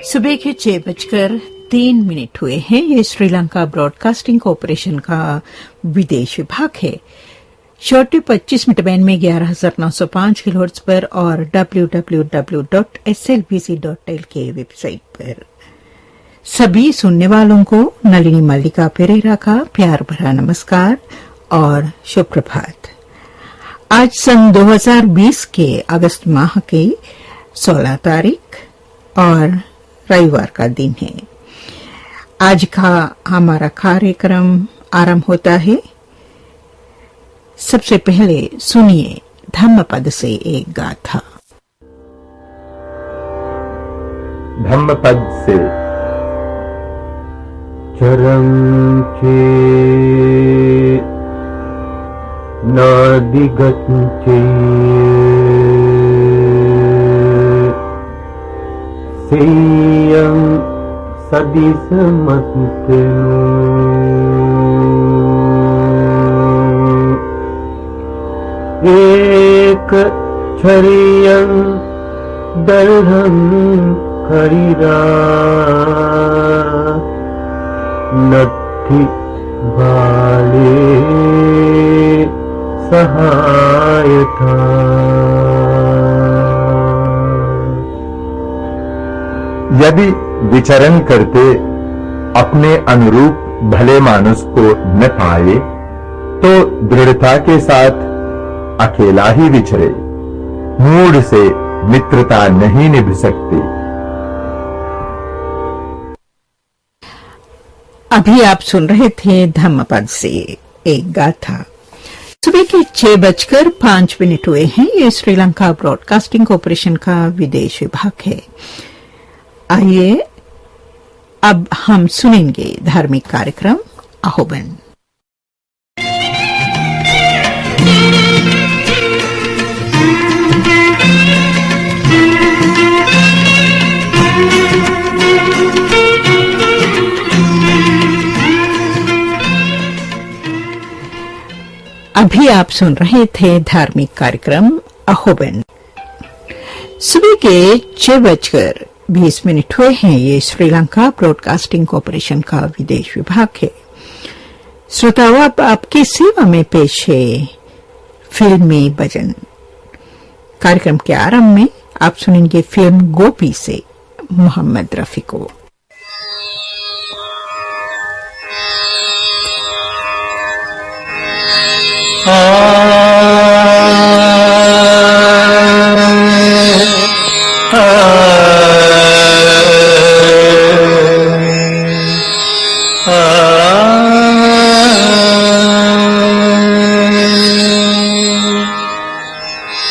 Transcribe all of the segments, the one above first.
सुबह के 6:03 हुए हैं। ये श्रीलंका ब्रॉडकास्टिंग कॉरपोरेशन का विदेश विभाग है। शॉर्टवेव 25 मीटर बैंड में 11,905 किलोहर्ट्ज पर और www.slbc.il के वेबसाइट पर। सभी सुनने वालों को नलिनी मल्लिका पेरेरा का प्यार भरा नमस्कार और शुभ प्रभात। आज सन 2020 के अगस्त माह के 16 तारीख और रविवार का दिन है। आज का हमारा कार्यक्रम आरंभ होता है। सबसे पहले सुनिए धम्मपद से एक गाथा। धम्मपद से चरम चे नादिगच्चे सेयं सदिसमत्नो एक छरियं दर्हं खरीरा नथि बाले सहायता। यदि विचरण करते अपने अनुरूप भले मानुष को न पाए तो दृढ़ता के साथ अकेला ही विचरे। मूड से मित्रता नहीं निभ सकती। अभी आप सुन रहे थे धम्मपद से एक गाथा। सुबह के 6:05 हुए हैं। ये श्रीलंका ब्रॉडकास्टिंग कॉरपोरेशन का विदेश विभाग है। आइए अब हम सुनेंगे धार्मिक कार्यक्रम अहोबन। अभी आप सुन रहे थे धार्मिक कार्यक्रम अहोबन। सुबह के 6:20 हुए हैं। ये श्रीलंका ब्रॉडकास्टिंग कॉरपोरेशन का विदेश विभाग है। श्रोताओं, अब आपकी सेवा में पेश है फिल्मी भजन। कार्यक्रम के आरंभ में आप सुनेंगे फिल्म गोपी से मोहम्मद रफी को।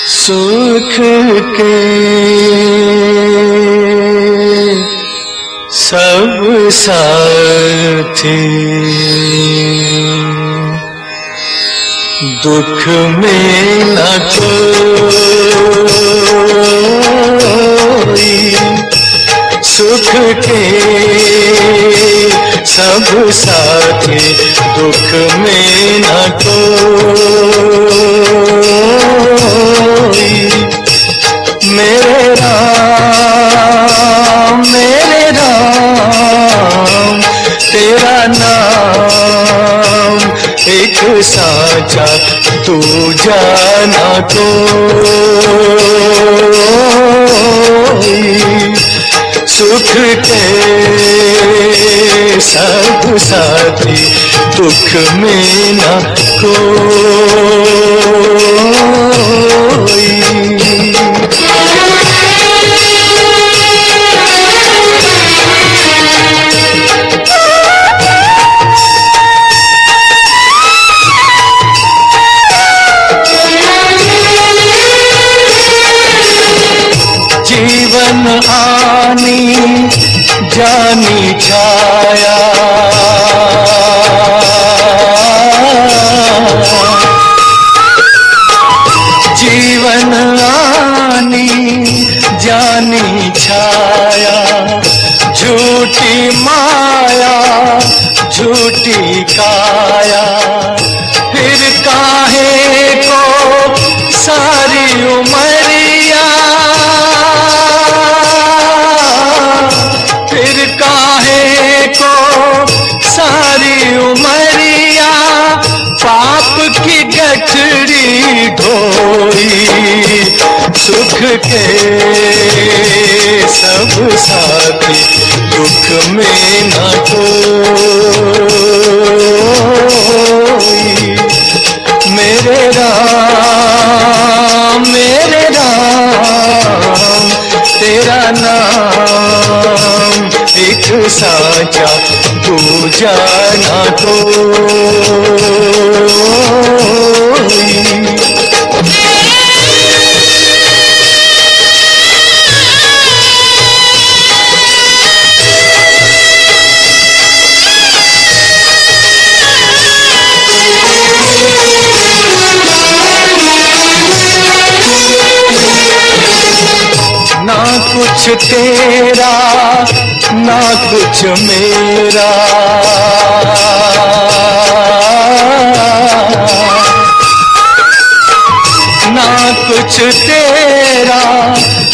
सुख के सब साथी दुख में न कोई। सुख के सब साथी दुख में न कोई। मेरे राम तेरा नाम एक साचा तू जाना कोई। सुख के सब साथी दुख में न कोई। जीवन आनी जानी छाया जीवन आनी जानी छाया। झूठी माया झूठी काया फिर काहे को सारी उमरिया के सब साथी, दुख में न कोई। मेरे राम तेरा नाम एक साचा, दूजा ना कोई। ना कुछ तेरा ना कुछ मेरा, ना कुछ तेरा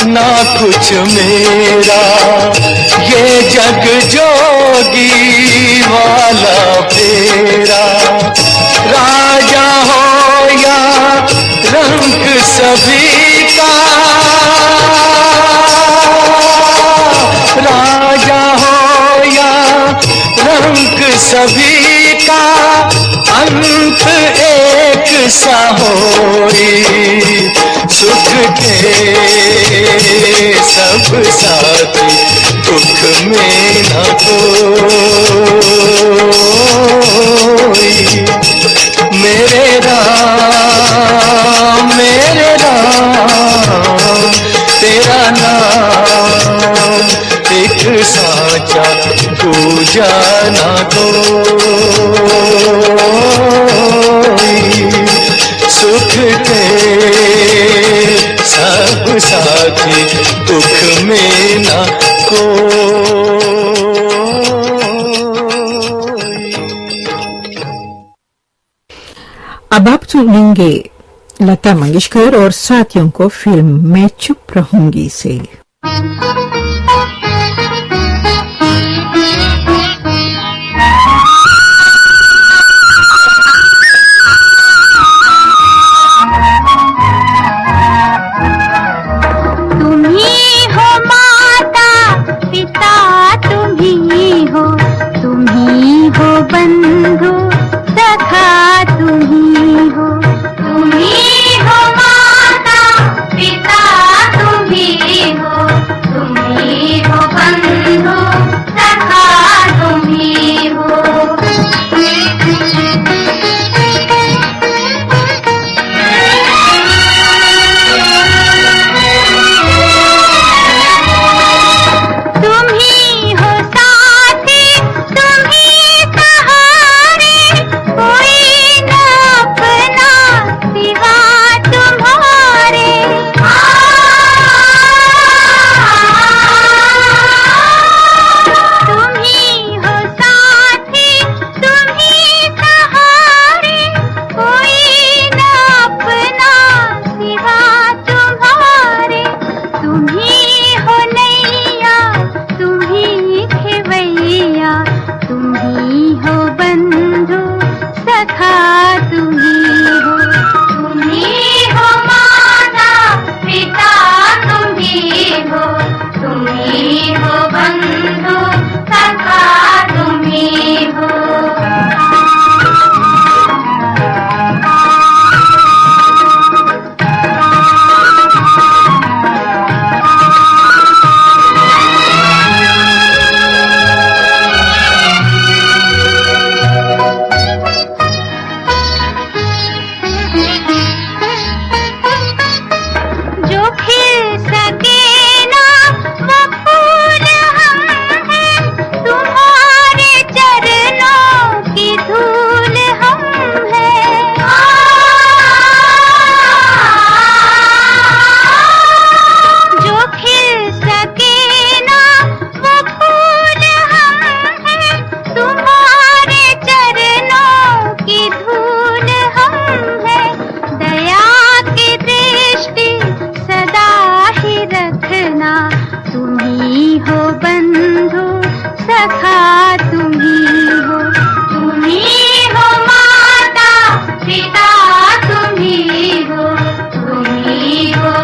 ना कुछ मेरा, ये जग जोगी वाला फेरा। राजा हो या रंग सभी का, राजा हो या रंग सभी का, अंत एक सा होई। सुख के सब साथी, दुख में न कोई। मेरे राम तेरा नाम एक साचा, दूजा ना कोई। सुख के सब साथी, दुख में न कोई। अब आप सुनेंगे लता मंगेशकर और साथियों को फिल्म मैं चुप रहूंगी से।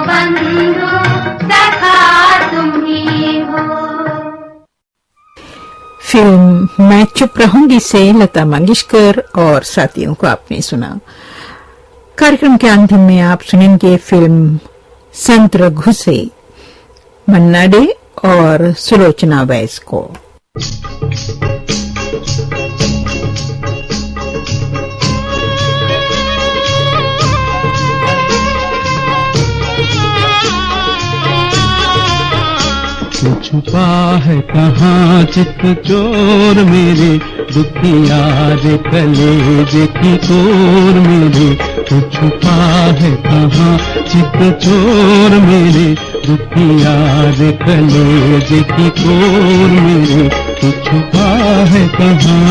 बंधु फिल्म मैं चुप रहूंगी से लता मंगेशकर और साथियों को आपने सुना। कार्यक्रम के अंतिम में आप सुनेंगे फिल्म संत रघु से मन्ना डे और सुलोचना वैस को। तू छुपा है कहाँ चित चोर मेरे, दुखिया रे कलेजे की तोर मेरे। तू छुपा है कहाँ चित चोर मेरे, दुखिया रे कलेजे की तोर मेरे। तू छुपा है कहाँ।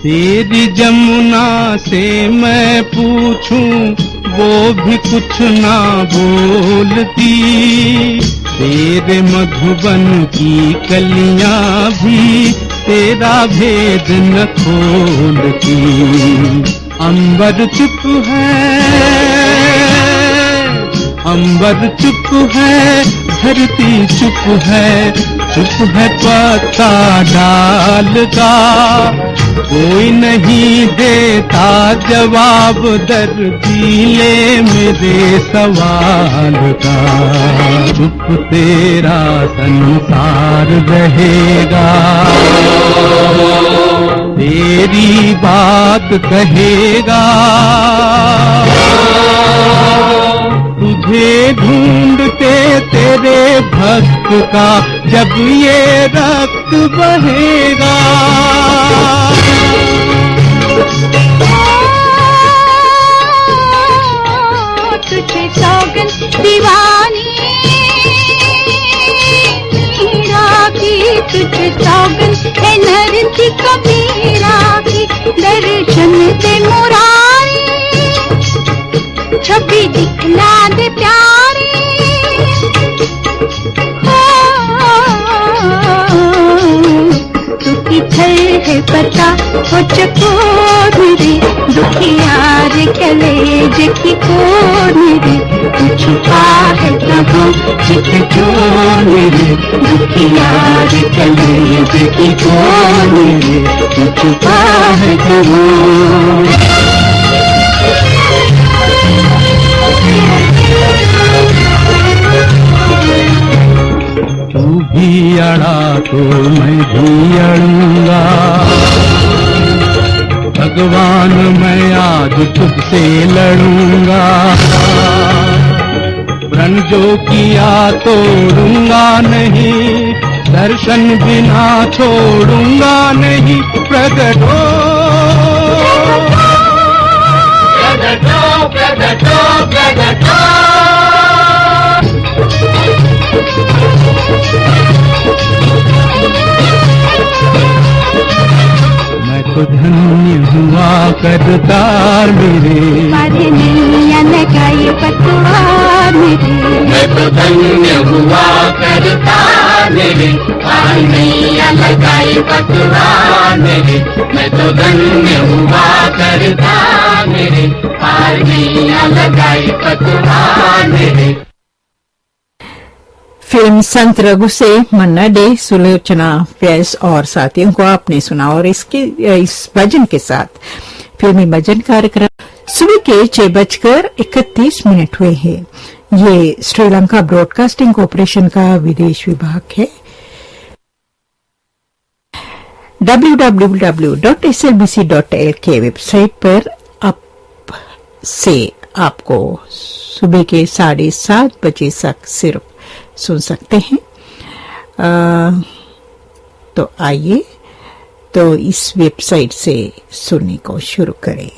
तेरी जमुना से मैं पूछूं वो भी कुछ ना बोलती, तेरे मधुबन की कलियां भी तेरा भेद न खोलती। अंबर चुप है, अंबर चुप है, धरती चुप है, चुप है पत्ता डाल का, कोई नहीं देता जवाब दर्दीले मेरे सवाल का। चुप तेरा संसार रहेगा, तेरी बात कहेगा। तुझे ढूंढते तेरे भक्त का जब ये रक्त बहेगा। तुझे सौगन दीवानी मीरा की, तुझे सौगन है नरती कबीरा की। दर्शन दे मुरारी, छवि दिखला दे प्यारी। तू किधर है पता हो चकोर रे, दुखिया रे कलेजे की कोर रे। तू छुपा है कहाँ चित चोर रे, दुखिया रे कलेजे की कोर रे। तू छुपा है कहाँ। तू भी अड़ा तो मैं भी अड़ूंगा, भगवान मैं आज तुझसे लड़ूंगा। प्रण जो किया तोड़ूंगा नहीं, दर्शन बिना छोड़ूंगा नहीं। प्रगट हो, प्रगट हो, प्रगट हो, प्रगट हो। मैं तो धन्य हुआ करतार मेरे, पारे नैया लगाई पतवार मेरे। मैं तो धन्य हुआ करतार मेरे, पारे नैया लगाई पतवार मेरे। मैं तो धन्य हुआ करतार मेरे, पारे नैया लगाई पतवार मेरे। फिल्म संत रघु से मन्ना डे, सुलोचना वैस और साथियों को आपने सुना। और इस भजन के साथ फिल्मी भजन कार्यक्रम सुबह के 6:31 हुए हैं। ये श्रीलंका ब्रॉडकास्टिंग कॉरपोरेशन का विदेश विभाग है। www.slbc.lk वेबसाइट पर अब से आपको सुबह के 7:30 बजे तक सिर्फ सुन सकते हैं। तो आइए तो इस वेबसाइट से सुनने को शुरू करें।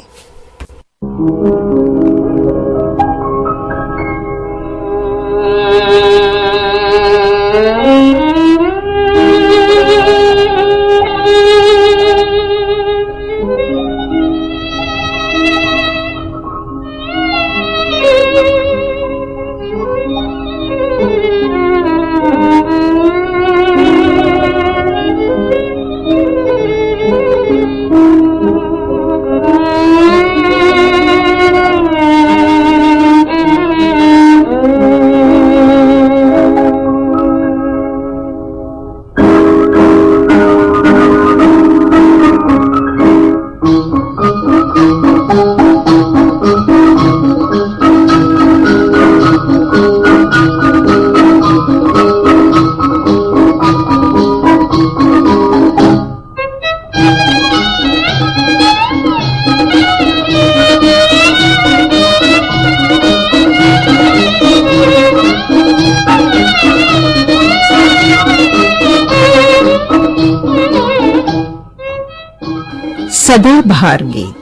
सदाबहार गीत।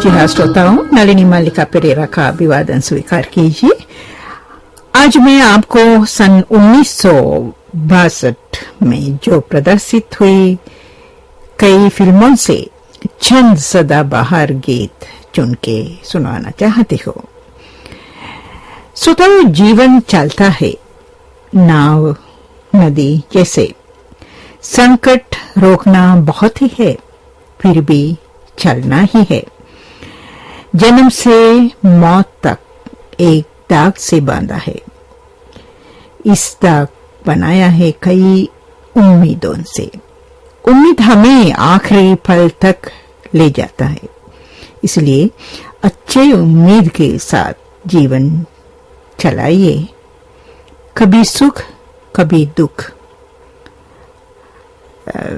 जी हाँ श्रोताओं, नलिनी मल्लिका पेरेरा का अभिवादन स्वीकार कीजिए। आज मैं आपको सन 1962 में जो प्रदर्शित हुई कई फिल्मों से चंद सदाबहार गीत चुन के सुनाना चाहती हूँ। श्रोताओं, जीवन चलता है नाव नदी जैसे, संकट रोकना बहुत ही है, फिर भी चलना ही है। जन्म से मौत तक एक दाग से बांधा है, इस दाग बनाया है कई उम्मीदों से। उम्मीद हमें आखिरी पल तक ले जाता है, इसलिए अच्छे उम्मीद के साथ जीवन चलाइए। कभी सुख कभी दुख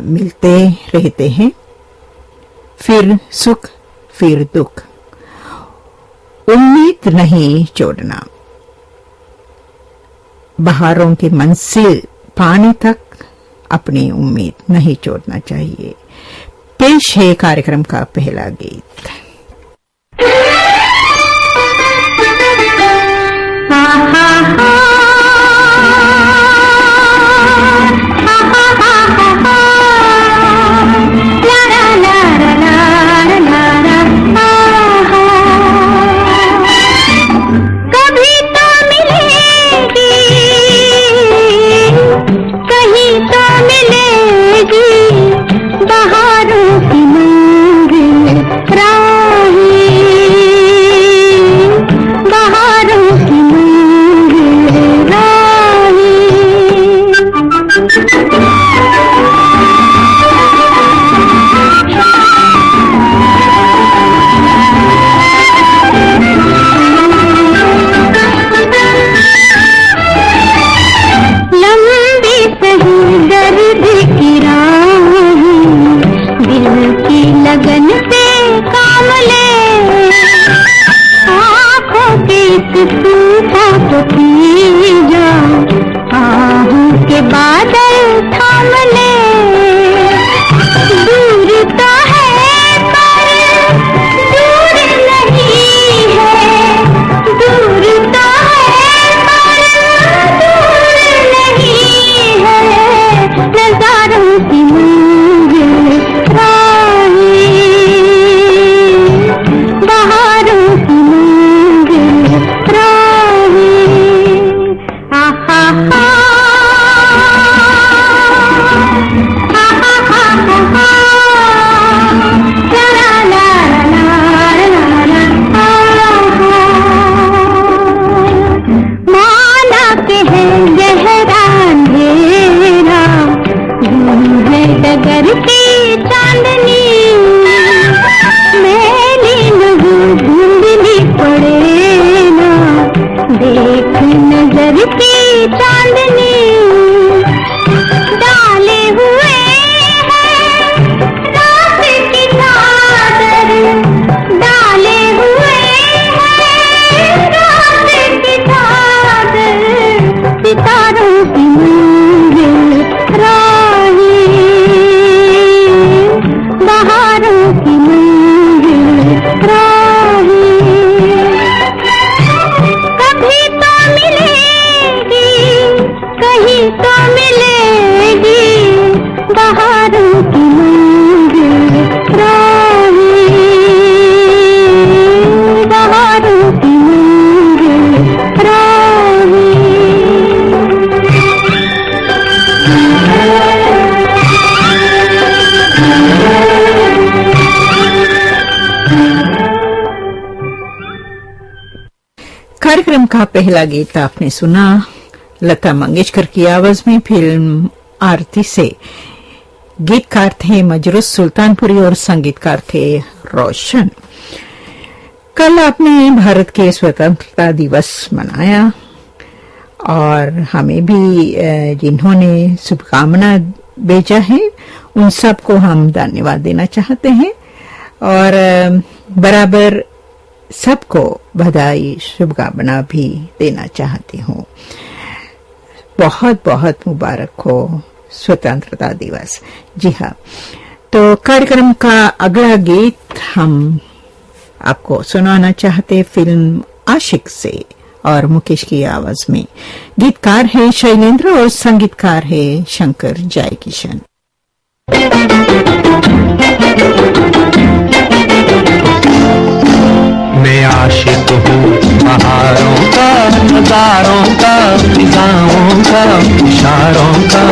मिलते रहते हैं, फिर सुख फिर दुख। उम्मीद नहीं छोड़ना, बहारों की मंजिल पाने तक अपनी उम्मीद नहीं छोड़ना चाहिए। पेश है कार्यक्रम का पहला गीत। कार्यक्रम का पहला गीत आपने सुना लता मंगेशकर की आवाज में फिल्म आरती से। गीतकार थे मजरूस सुल्तानपुरी और संगीतकार थे रोशन। कल आपने भारत के स्वतंत्रता दिवस मनाया और हमें भी जिन्होंने शुभकामना भेजा है उन सबको हम धन्यवाद देना चाहते हैं और बराबर सबको बधाई शुभकामना भी देना चाहती हूँ। बहुत बहुत मुबारक हो स्वतंत्रता दिवस। जी हाँ, तो कार्यक्रम का अगला गीत हम आपको सुनाना चाहते फिल्म आशिक से और मुकेश की आवाज में। गीतकार है शैलेंद्र और संगीतकार है शंकर जयकिशन। मैं आशिक हूँ बहारों का, नजारों का, फिजाओं का, इशारों का।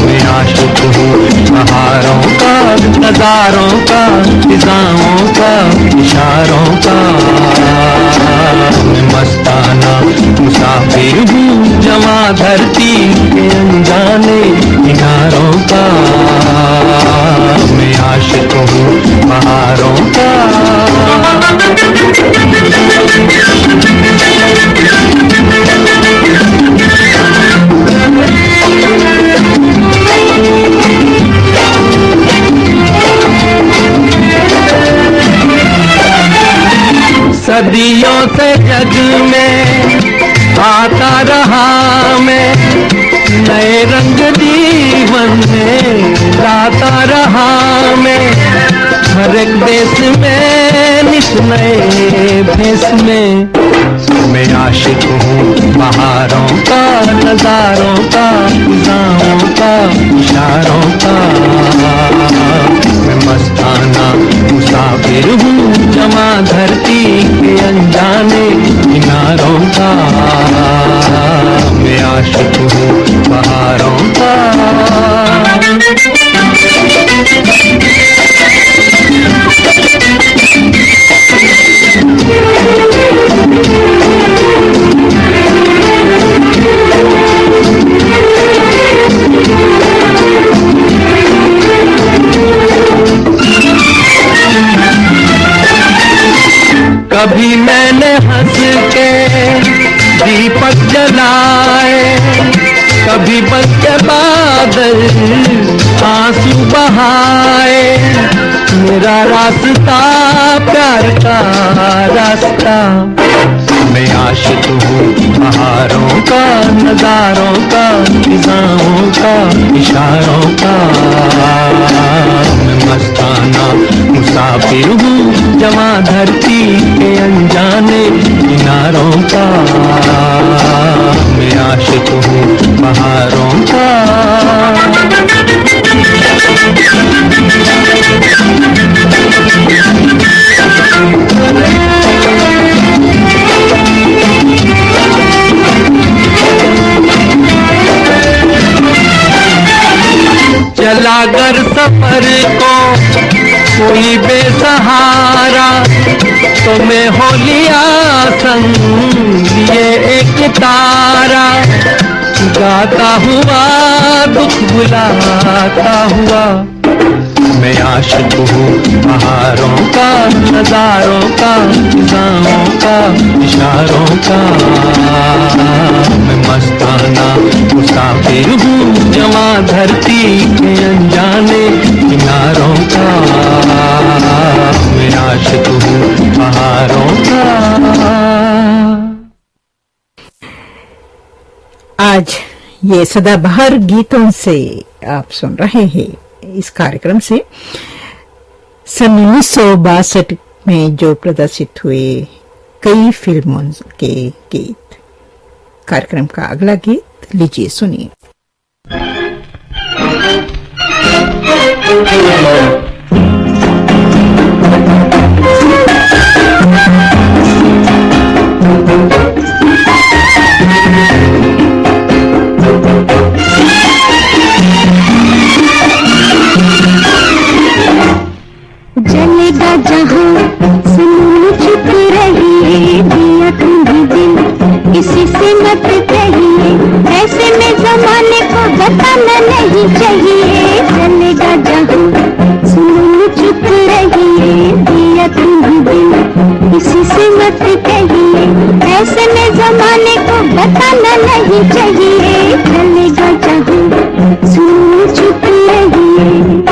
मैं आशिक हूँ बहारों का, नजारों का, फिजाओं का, इशारों का। मैं मस्ताना मुसाफिर हूँ जमा धरती के अनजाने किनारों का। मैं आशिक हूँ बहारों का। सदियों से जग में आता रहा मैं, नए रंग जीवन में लाता रहा मैं। हर एक देश में नित नए भेष में मैं आशिक हूँ बहारों का, नजारों का, फिजाओं का, इशारों का। मैं मस्ताना मुसाफिर हूँ जमा धरती के अनजाने किनारों का। मैं आशिक हूँ बहारों का। कभी मैंने हंस के दीपक जलाए, कभी बस के बादल आंसू बहाए। मेरा रास्ता प्यार का रास्ता। मैं आशिक हूँ बहारों का, नजारों का, फिजाओं का, इशारों का। मैं मस्ताना मुसाफिर हूँ जमा धरती के अनजाने किनारों का। मैं आशिक हूँ बहारों का। चला कर सफर को कोई बेसहारा, तो मैं हो लिया संग लिए एक तारा। गाता हुआ दुख बुलाता हुआ मैं आशिक हूँ बहारों का, नजारों का, फिजाओं का, इशारों का। मैं मस्ताना मुसाफिर हूँ जमा धरती के अनजाने किनारों का। मैं आशिक हूँ बहारों का। आज ये सदाबहार गीतों से आप सुन रहे हैं इस कार्यक्रम से सन 1962 में जो प्रदर्शित हुए कई फिल्मों के गीत। कार्यक्रम का अगला गीत लीजिए सुनिए। जलेगा जहाँ सुन चुप रहिए, दिया तुम भी दिल किसी से मत कहिए। ऐसे में जमाने को बताना नहीं चाहिए। जलेगा जहाँ सुन चुप रहिए, दिया तुम भी दिल किसी से मत कहिए। ऐसे में जमाने को बताना नहीं चाहिए। जलेगा जहाँ सुन चुप रहिए।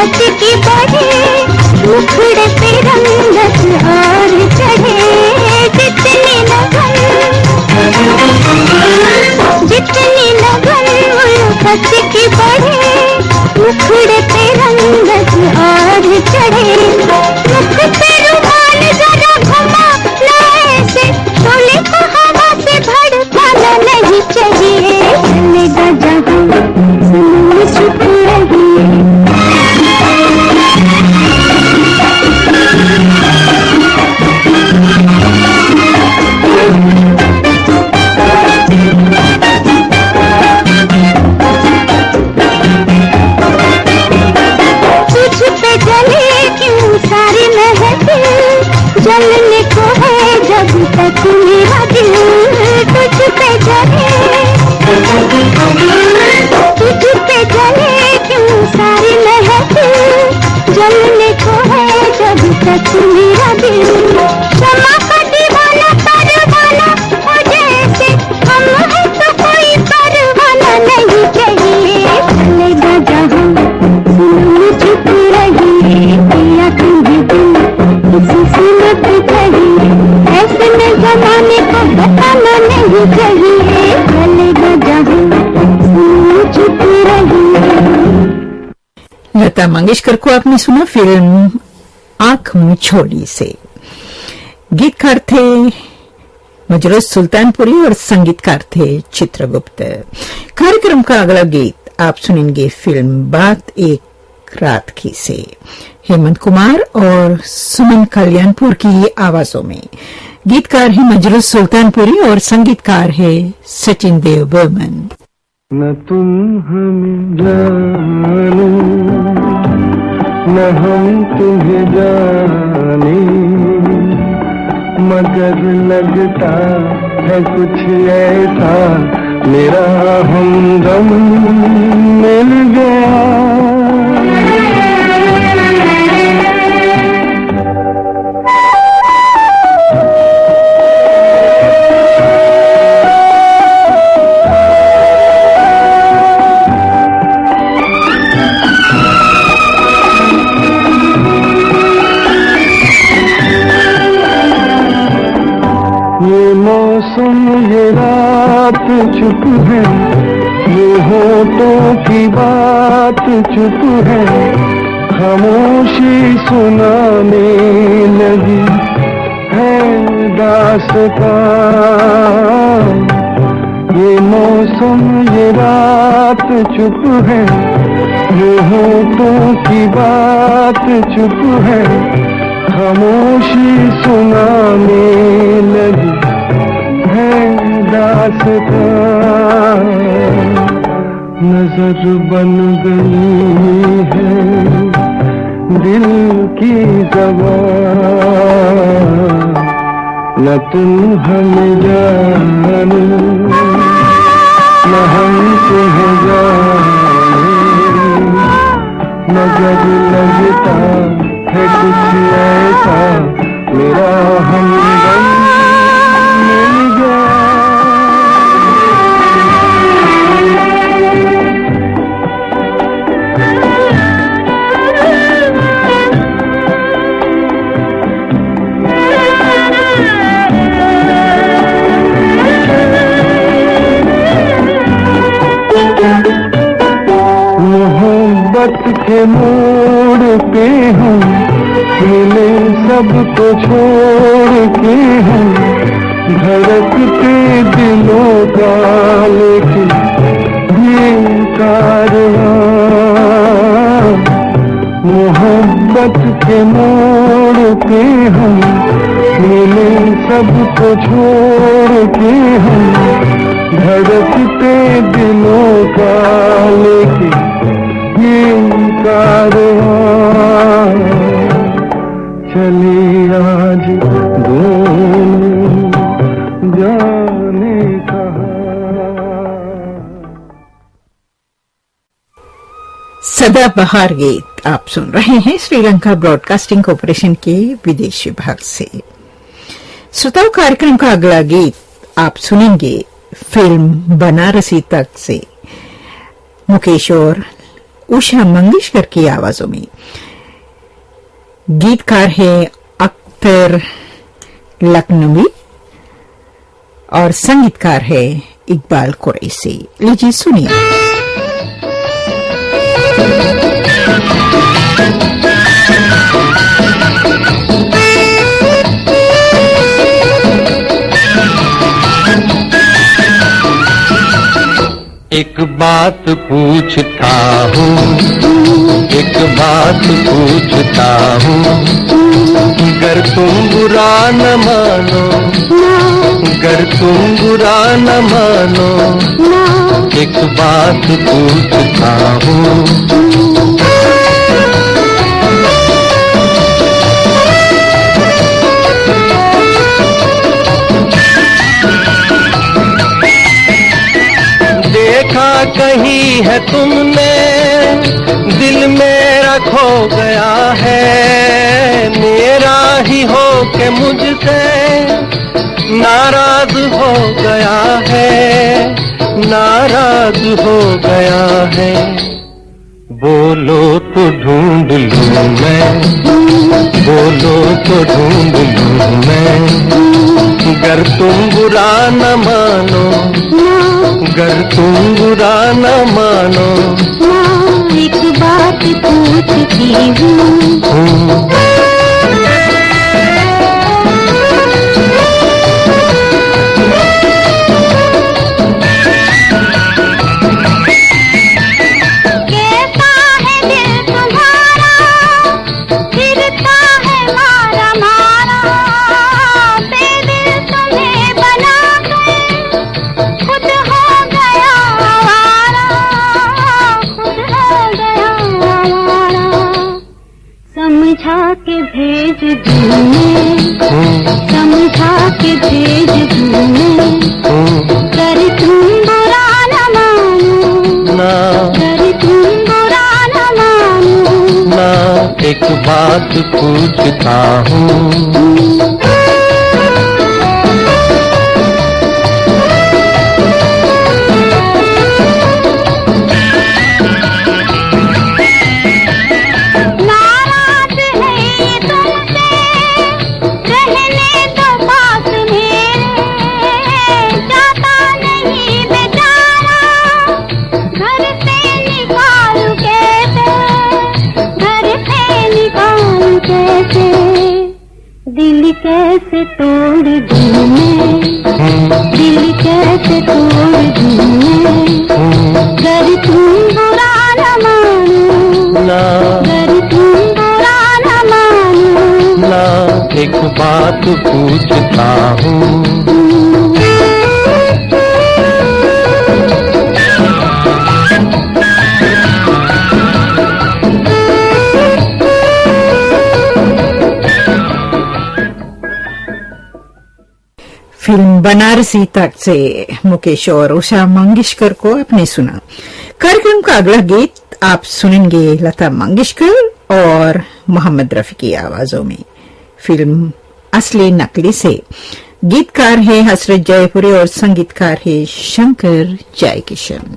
उल्फत की बढ़े, मुखड़े पे रंगत और चढ़े। जितनी लगन उल्फत की बढ़े, मुखड़े पे रंगत और चढ़े। मुख पे रुमाल जरा घुमा लाए से, शोले को हवा से भड़काना नहीं चाहिए। चलेगा जहाँ सुन चुप रहिए। जलने को है जब तक मेरा दिल, तुझ पे जले, तुझ पे जले क्यों सारी महफिल। जलने को है जब तक मेरा दिल, क्षमा का दीवाना परवाना हो जैसे हम है तो कोई परवाना नहीं चाहिए। चलेगा जहाँ सुन चुप रहिए, पिया तुम्हें दिल किसी से मत कहिए, ऐसे में जमाने को बताना नहीं चाहिए। चलेगा जहाँ सुन चुप रहिए। लता मंगेशकर को आपने सुना फिल्म आंख मिछोली से। गीतकार थे मजरूस सुल्तानपुरी और संगीतकार थे चित्रगुप्त। कार्यक्रम का अगला गीत आप सुनेंगे फिल्म बात एक रात की से, हेमंत कुमार और सुमन कल्याणपुर की आवाजों में। गीतकार है मजरूस सुल्तानपुरी और संगीतकार है सचिन देव बर्मन। न तुम हमें जानो न हम तुम्हें जाने, मगर लगता है कुछ ऐसा मेरा हमदम मिल गया। ये रात चुप है, ये होठों की बात चुप है, खामोशी सुनाने लगी है दास्तां। ये मौसम ये रात चुप है, ये होठों की बात चुप है, खामोशी सुनाने लगी है दास्तां। नजर बन गई है दिल की ज़बान, न तुम हमें जानो न हम तुम्हें जाने, मगर लगता है कुछ ऐसा मेरा हमदम मिल गया। मोहब्बत के मोड़ पे हम मिले, सबको छोड़ के हम धड़कते दिलों का लेके ये कारवां। मोहब्बत के मोड़ पे हम मिले, सबको छोड़ के हम धड़कते दिलों का लेके ये कारवां। चले आज दोनों जाने कहाँ। सदाबहार गीत आप सुन रहे हैं श्रीलंका ब्रॉडकास्टिंग कॉर्पोरेशन के विदेश विभाग से। श्रोताओं, कार्यक्रम का अगला गीत आप सुनेंगे फिल्म बनारसी तक से। मुकेश और उषा मंगेशकर की आवाजों में। गीतकार है अख्तर लखनवी और संगीतकार है इकबाल कुरैशी। लीजिए सुनिए। एक बात पूछता हूँ, एक बात पूछता हूँ, गर तुम बुरा न मानो, गर तुम बुरा न मानो, एक बात पूछता हूँ। देखा कहीं है तुमने, दिल मेरा खो गया है, मेरा ही हो के मुझसे नाराज हो गया है, नाराज हो गया है। बोलो तो ढूंढ लूं मैं, बोलो तो ढूंढ लूं मैं, गर तुम बुरा न मानो, गर तुम बुरा न मानो। एक बात पूछती हूँ, समझा के भेज दूँ मैं, कर तुम बुरा न मानो, कर तुम बुरा न मानो। ना एक बात पूछता हूँ, दिल कैसे तोड़ दूँ मैं, दिल कैसे तोड़ दूँ मैं, गर तुम बुरा न मानो, गर तुम बुरा न मानो। ना एक बात पूछता हूँ, फिल्म बनारसी तक से मुकेश और उषा मंगेशकर को आपने सुना। कार्यक्रम का अगला गीत आप सुनेंगे लता मंगेशकर और मोहम्मद रफी की आवाजों में। फिल्म असली नकली से गीतकार है हसरत जयपुरी और संगीतकार है शंकर जयकिशन।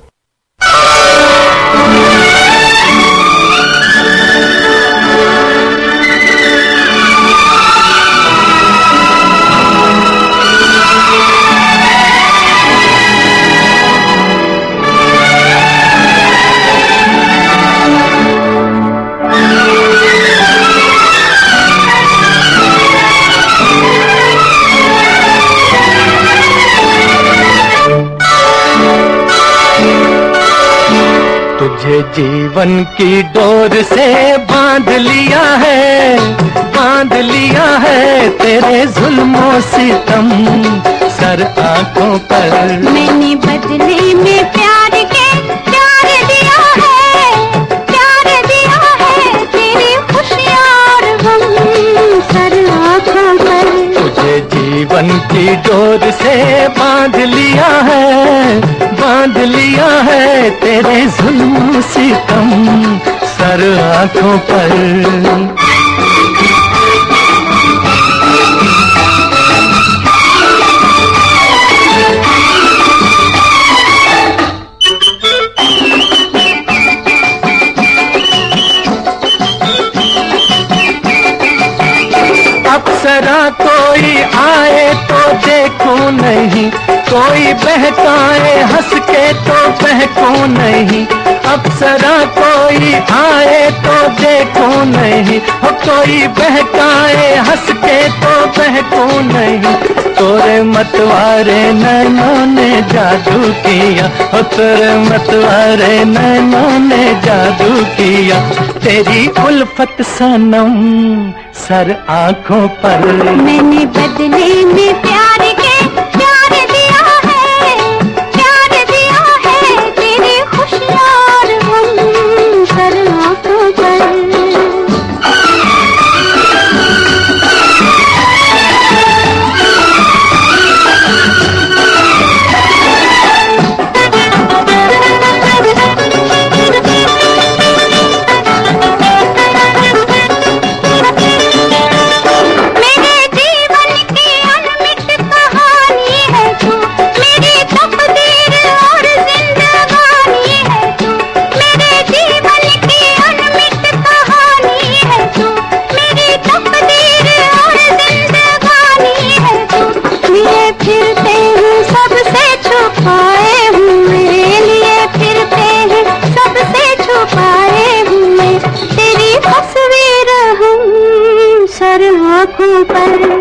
तुझे जीवन की डोर से बांध लिया है, बांध लिया है तेरे जुल्मों सितम सर आंखों पर। मैंने बदले में प्यार के प्यार दिया है, प्यार दिया है तेरी खुशियाँ और गम सर आंखों पर। तुझे जीवन की डोर से बांध लिया है, बांध लिया है तेरे जुल्म सितम सर आंखों पर। कोई आए तो देखूं नहीं, कोई बहकाए हंस के तो बहकूं नहीं, अप्सरा कोई आए तो देखूं नहीं, हो कोई बहकाए हंस के तो बहकूं नहीं, तोरे मतवारे नैनों ने जादू किया, हो तोरे मतवारे नैनों ने जादू किया, तेरी उल्फत सनम सर आंखों पर। मैंने बदले में प्यार के प्यार दिया है, प्यार दिया है, तेरी खुशियाँ और गम सर आंखों पर।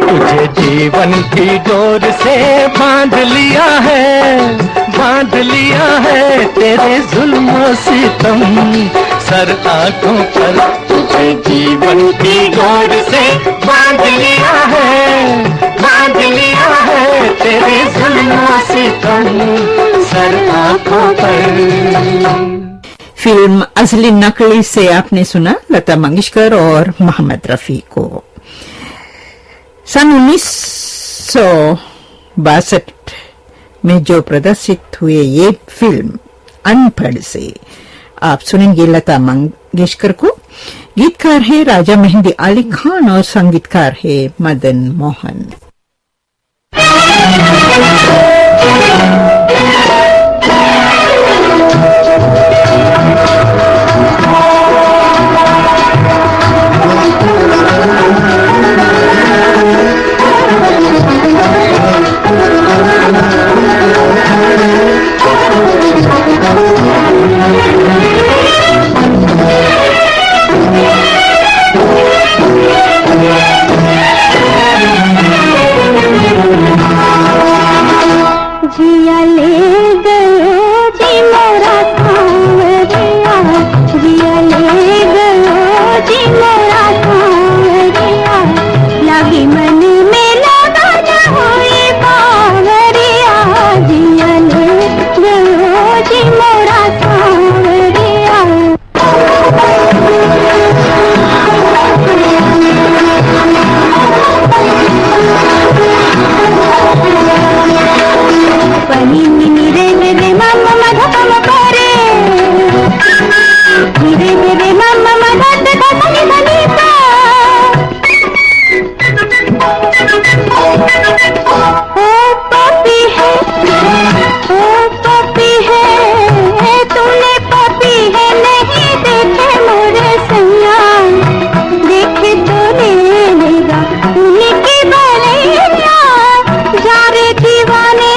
तुझे जीवन की डोर से बांध लिया है, बांध लिया है, तेरे जुल्म सितम सर आंखों पर। तुझे जीवन की डोर से बांध लिया है, बांध लिया है, तेरे जुल्म सितम सर आंखों पर। फिल्म असली नकली से आपने सुना लता मंगेशकर और मोहम्मद रफी को। सन 1962 में जो प्रदर्शित हुए ये फिल्म अनपढ़ से आप सुनेंगे लता मंगेशकर को। गीतकार है राजा मेहंदी अली खान और संगीतकार है मदन मोहन। जिया ले गयो जी मोरा सांवरिया, जिया ले गयो जी मोरा सांवरिया, लगी मन में लगा न हुई बावरिया, जिया ले गयो जी मोरा सांवरिया। पनी मिनी रे रे मामा मधा पम परे, रे रे मामा मधा धा धनी धनी पा। ओ पपी है, ओ पपी है, तूने पपी है नहीं देखे मोरे सैया, देखे तो ले लेगा उनकी बलैया, जा रे दीवाने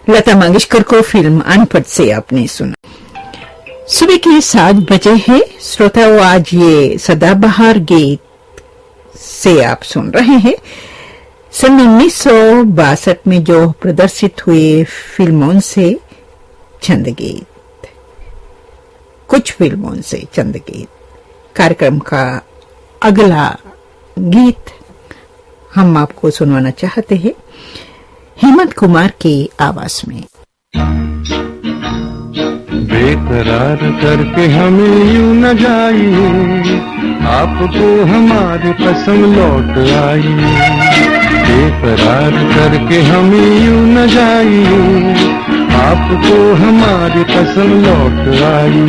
लता मंगेशकर को फिल्म अनपढ़ से आपने सुना। सुबह के 7 बजे है श्रोताओं, आज ये सदाबहार गीत से आप सुन रहे हैं सन 1962 में जो प्रदर्शित हुए फिल्मों से चंद गीत, कुछ फिल्मों से चंद गीत। कार्यक्रम का अगला गीत हम आपको सुनवाना चाहते हैं हेमंत कुमार की आवाज में। बेकरार करके हमें यूं न जाइए, आपको हमारी कसम लौट आई। बेकरार करके हमें यूं न जाइए, आपको हमारी कसम लौट आई।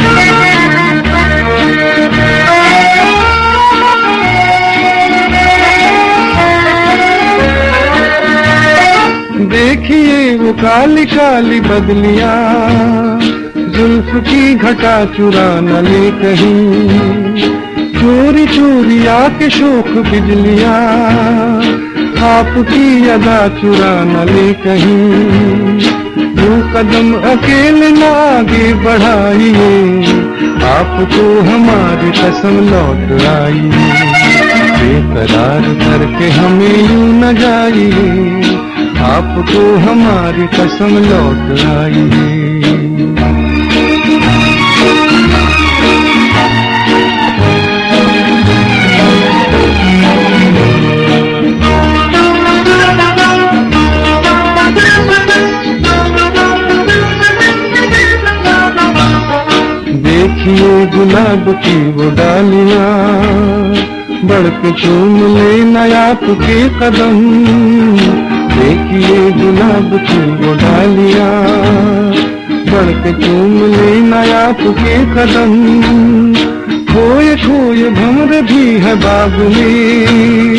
देखिए वो काली काली बदलियां, जुल्फ की घटा चुरा न ले कहीं, चोरी चोरी आके शोख बिजलियां, आपकी अदा चुरा न ले कहीं। यूं कदम अकेले न आगे बढ़ाइए, आपको हमारी कसम लौट आई। बेकरार करके हमें यूं न जाइए, आपको हमारी कसम लौट आई। देखिए गुलाब की वो डालियां, बढ़ के चूम ले नया आपके कदम। देखिए गुलाब की वो डालियां, बढ़ के चूम ले नया आपके कदम। खोए खोए भंवर भी है बाग में,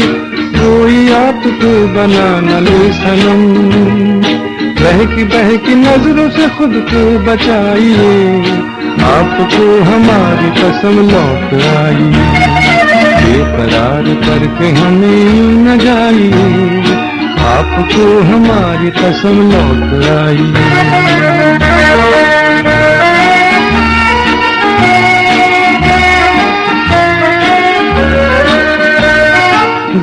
कोई आपको बना न ले सनम। बहकी नजरों से खुद को बचाइए, आपको हमारी कसम लौट आई। बेकरार करके हमें न जाइए, आपको हमारी कसम लौट आई।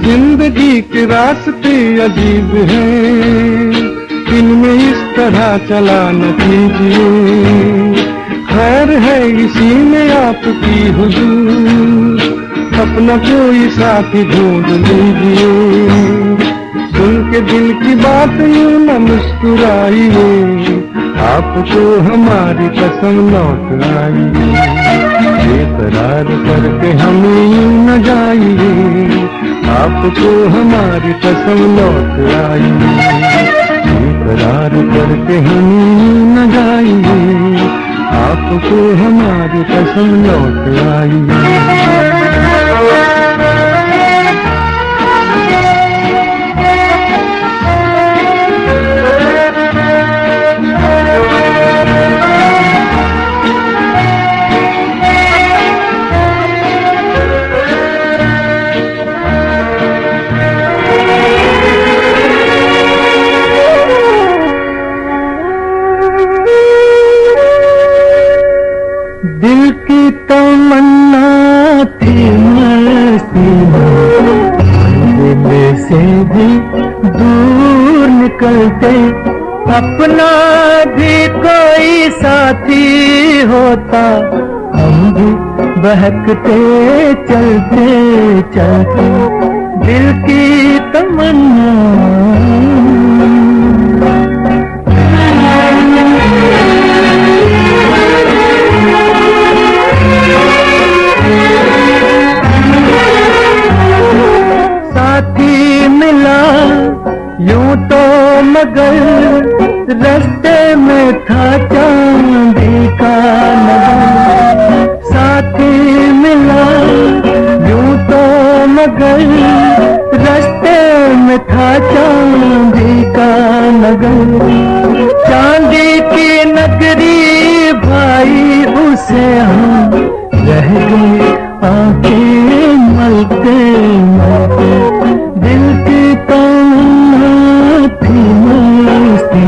जिंदगी के रास्ते अजीब हैं, इनमें इस तरह चला न कीजिए। खैर है इसी में आपकी हुजूर, अपना कोई साथी ढूंढ लीजिए। उनके दिल की बात यूं न मुस्कुराइए, आपको हमारी कसम लौट आई। बेकरार करके हमें यूं न जाइए, आपको हमारी कसम लौट आई। बेकरार करके हमें यूं न जाइए, आपको हमारी कसम लौट आई। दिल की तमन्ना थी मस्ती दिल से भी दूर निकलते, अपना भी कोई साथी होता, हम भी बहकते चलते चलते। दिल की तमन्ना मिला यूं तो मगर रास्ते में था चांदी का नगर। साथी मिला यूं तो मगर रास्ते में था चांदी का नगर। चांदी की नगरी भाई उसे हम रह गए आंखें मलते मलते। दिल की तमन्ना थी मस्ती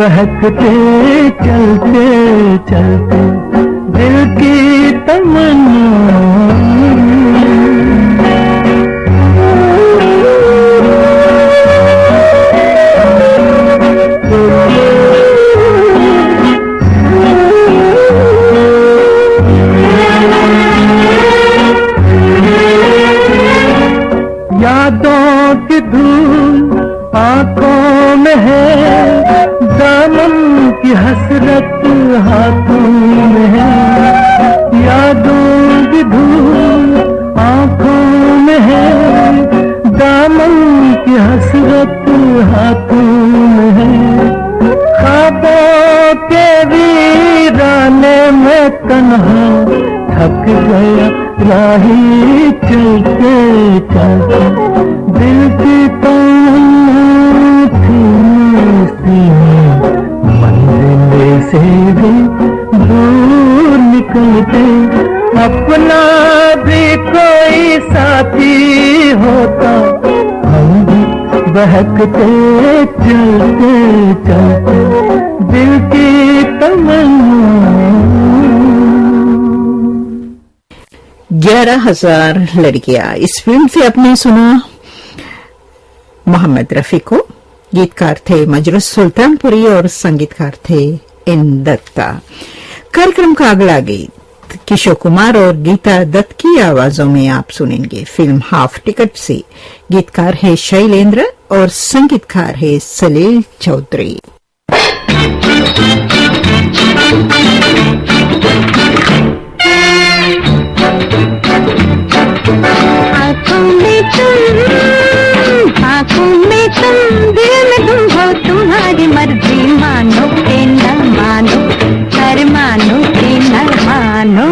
बहकते चलते चलते दिल की तमन्ना। यादों की धूल आंखों में है, दामन की हसरत हाथों में है। यादों की धूल आंखों में है, दामन की हसरत हाथों में है। ख्वाबों के वीराने में तन्हा थक गया राही चलते चलते। दिल की तमन्ना थी मंजिल से भी दूर निकलते। अपना भी कोई साथी होता, हम भी बहकते चलते चलते। दिल की तमन्ना। 11,000 लड़कियां, इस फिल्म से आपने सुना मोहम्मद रफी को। गीतकार थे मजरूह सुल्तानपुरी और संगीतकार थे एन दत्ता। कार्यक्रम का अगला गीत किशोर कुमार और गीता दत्त की आवाजों में आप सुनेंगे फिल्म हाफ टिकट से। गीतकार है शैलेंद्र और संगीतकार है सलील चौधरी। आँखों में तुम, दिल में तुम हो, तुम्हारी मर्जी मानो के न मानो, कर मानो के न मानो।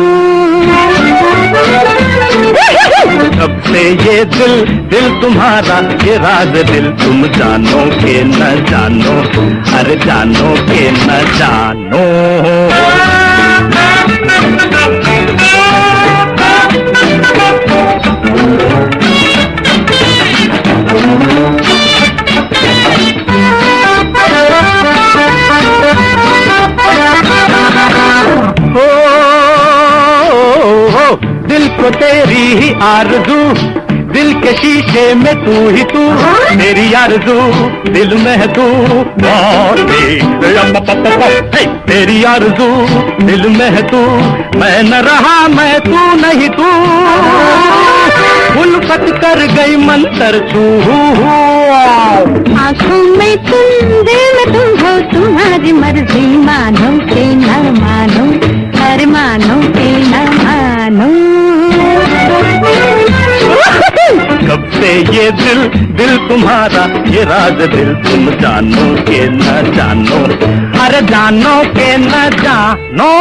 कब से ये दिल तुम्हारा, ये राज दिल तुम जानो के न जानो, अरे जानो के न जानो। दिल को तेरी ही आरज़ू, दिल के शीशे में तू ही तू, तेरी आरज़ू दिल में है तू। तेरी आरज़ू दिल में है तू, मैं न रहा मैं तू नहीं तू। उल्फत कर गई मंतर तू। आँखों में तुम, दिल में तुम हो, तुम्हारी मर्जी मानो के न मानो, कर मानो के न मानो। कब से ये दिल तुम्हारा, ये राज दिल तुम जानो के न जानो, अरे जानो के न जानो।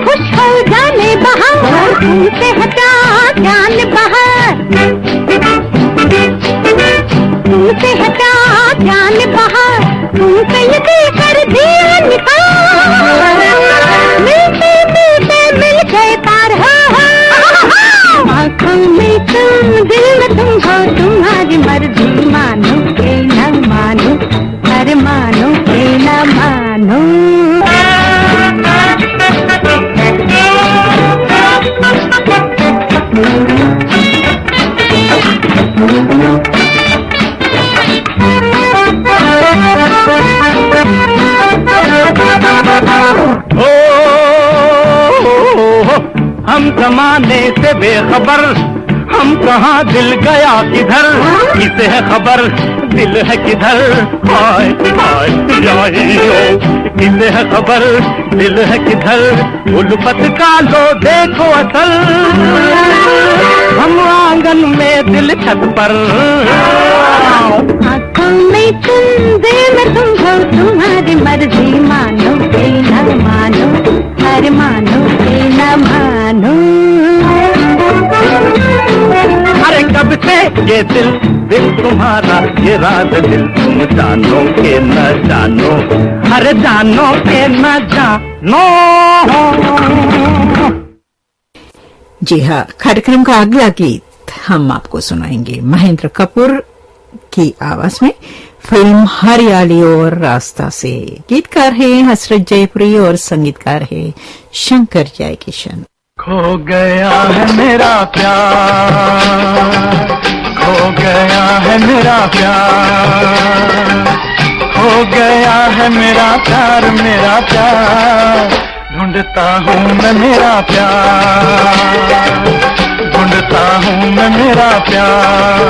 खुश हो जाने बहार, तुमसे हटा जान बहार, तुमसे हटा जान बहार, तुमसे ये दिल कर दिया निकाल। मिलते मिलते मिल गए पार हो। आँखों में तुम, दिल में तुम हो, तुम्हारी मर्जी मानो के न मानो, हर मानो के न मानो। हम जमाने से बेखबर, हम कहाँ दिल गया किधर, किसे है खबर दिल है किधर। हाय हाय किसे है खबर दिल है किधर। उल्फत का लो देखो असल, हम आंगन में दिल छत पर। आँखों में तुम, दिल में तुम हो, तुम्हारी मर्जी मानो के न मानो, हर मानो के न मानो। अरे कब से ये दिल दिल तुम्हारा ये राज दिल तुम जानो के न जानो, अरे जानो के न जानो। जी हाँ, कार्यक्रम का अगला गीत हम आपको सुनाएंगे महेंद्र कपूर की आवाज में, फिल्म हरियाली और रास्ता से। गीतकार है हसरत जयपुरी और संगीतकार है शंकर जयकिशन। खो गया है मेरा प्यार, खो गया है मेरा प्यार, खो गया है मेरा प्यार, मेरा प्यार ढूंढता हूँ मैं मेरा प्यार, ढूंढता हूँ मैं मेरा प्यार।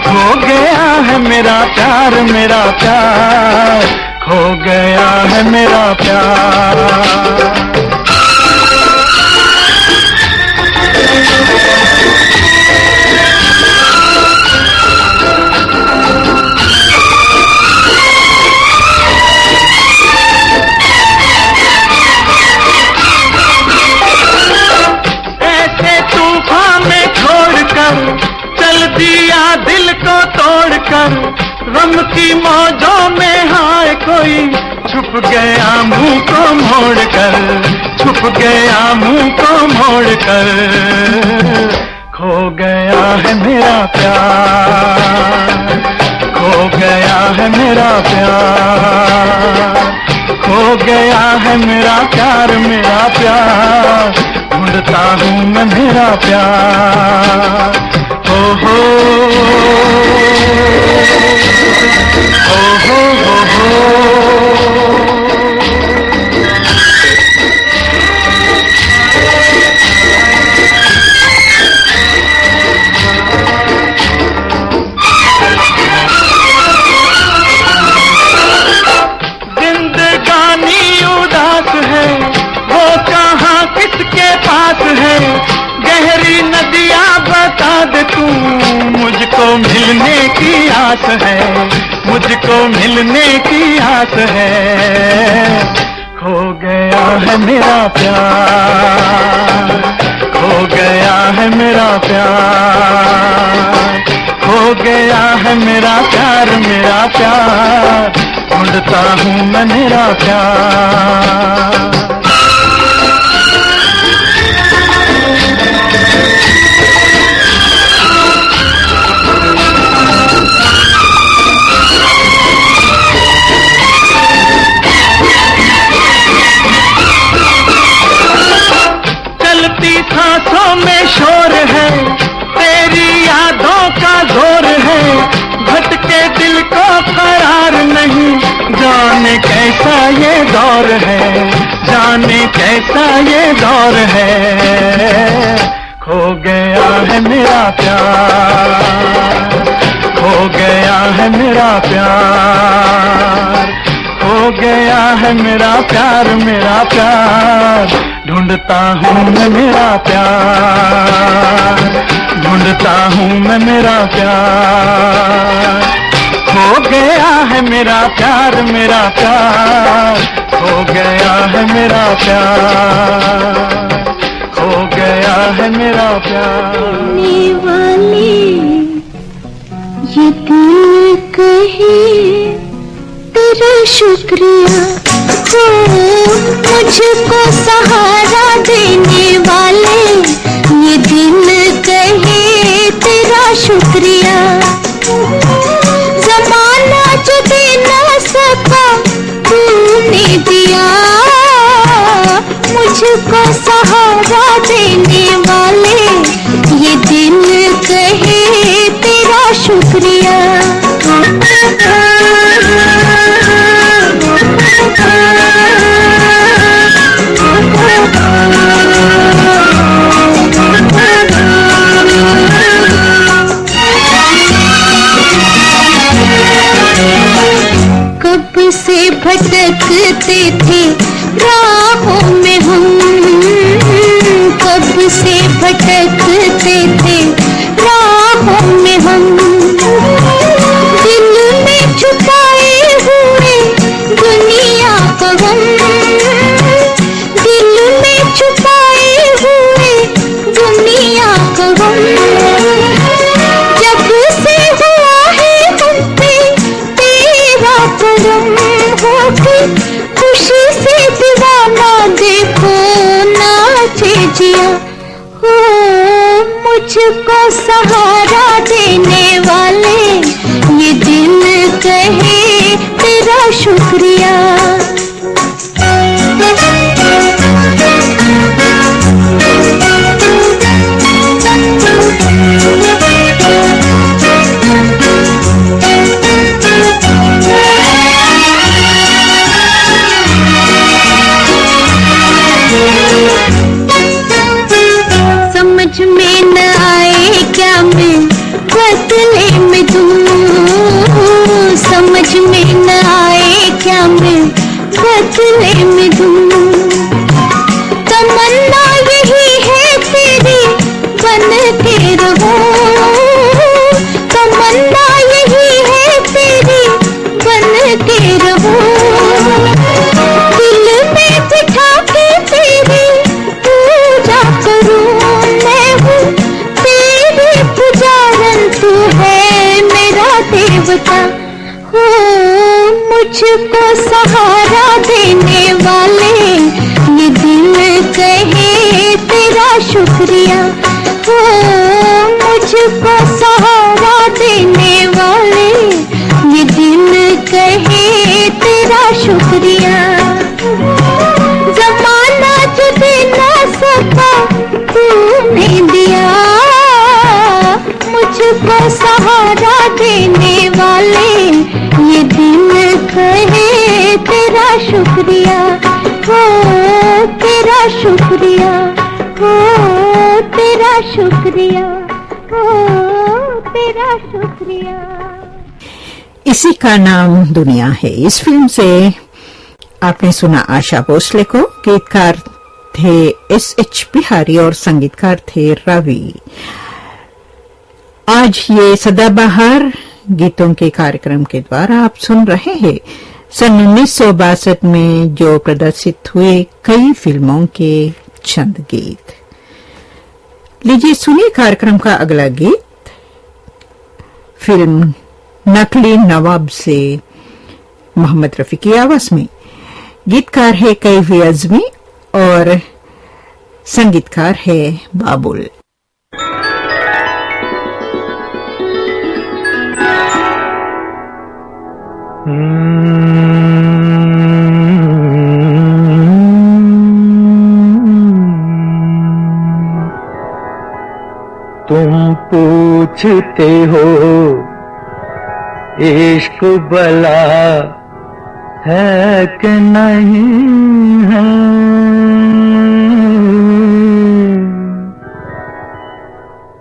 खो गया है मेरा प्यार, मेरा प्यार खो गया है मेरा प्यार। चल दिया दिल को तोड़कर, गम की मौजों में हाय कोई छुप गया मुंह को मोड़कर, छुप गया मुंह को मोड़कर। खो गया है मेरा प्यार, खो गया है मेरा प्यार, खो गया है मेरा प्यार, मेरा प्यार ढूंढता हूँ मैं मेरा प्यार। हो हो हो हो हो। जिंदगानी उदास है, वो कहाँ किसके पास है, गहरी नदियाँ बता दे तू, मुझको मिलने की आस है, मुझको मिलने की आस है। खो गया है मेरा प्यार, खो गया है मेरा प्यार, खो गया है मेरा प्यार, मेरा प्यार ढूंढता हूँ मैं मेरा प्यार। सांसों में शोर है, तेरी यादों का जोर है, भटके दिल को करार नहीं, जाने कैसा ये दौर है, जाने कैसा ये दौर है। खो गया है मेरा प्यार, खो गया है मेरा प्यार, खो गया है मेरा प्यार, मेरा प्यार ढूंढता हूँ मैं मेरा प्यार, ढूंढता हूँ मैं मेरा प्यार। खो गया है मेरा प्यार, मेरा प्यार खो गया है मेरा प्यार, खो गया है मेरा प्यार। वाले ये दिल कहे तेरा शुक्रिया हो, मुझको सहारा देने वाले ये दिल कहे तेरा शुक्रिया। ज़माना जो दे ना सका तूने दिया, मुझको सहारा देने वाले ये दिल कहे तेरा शुक्रिया। कब से भटकते थे राहों में हम, कब से भटकते थे राहों में हम, दिल में छुपाए हुए दुनिया को हम, दिल में छुपाए हुए दुनिया को हम। जिया हो मुझको सहारा देने वाले ये दिल कहे तेरा शुक्रिया। समझ में न आए क्या मैं बदले में दूं, समझ में न आए क्या मैं बदले में दूं। तमन्ना यही है तेरी बन के रहूं, तमन्ना यही है तेरी बन के रहूं। दिल में बिठा के तेरी पूजा करूं, मैं हूँ तेरी पुजारन, तू है मेरा देवता हो मुझको सहारा देने वाले ये दिल कहे तेरा शुक्रिया हो मुझको सहारा देने वाले ये दिल कहे तेरा शुक्रिया। जमाना जो दे ना सका तूने दिया, मुझको सहारा देने वाले ये दिल कहे तेरा शुक्रिया हो तेरा शुक्रिया हो तेरा शुक्रिया हो तेरा शुक्रिया। इसी का नाम दुनिया है। इस फिल्म से आपने सुना आशा भोसले को, गीतकार थे S.H. बिहारी और संगीतकार थे रवि। आज ये सदाबहार गीतों के कार्यक्रम के द्वारा आप सुन रहे हैं सन 1962 में जो प्रदर्शित हुए कई फिल्मों के चंद गीत। लीजिए सुनिए कार्यक्रम का अगला गीत फिल्म नकली नवाब से मोहम्मद रफी की आवाज में। गीतकार है कैफी आजमी और संगीतकार है बाबुल। तुम पूछते हो इश्क भला है कि नहीं है,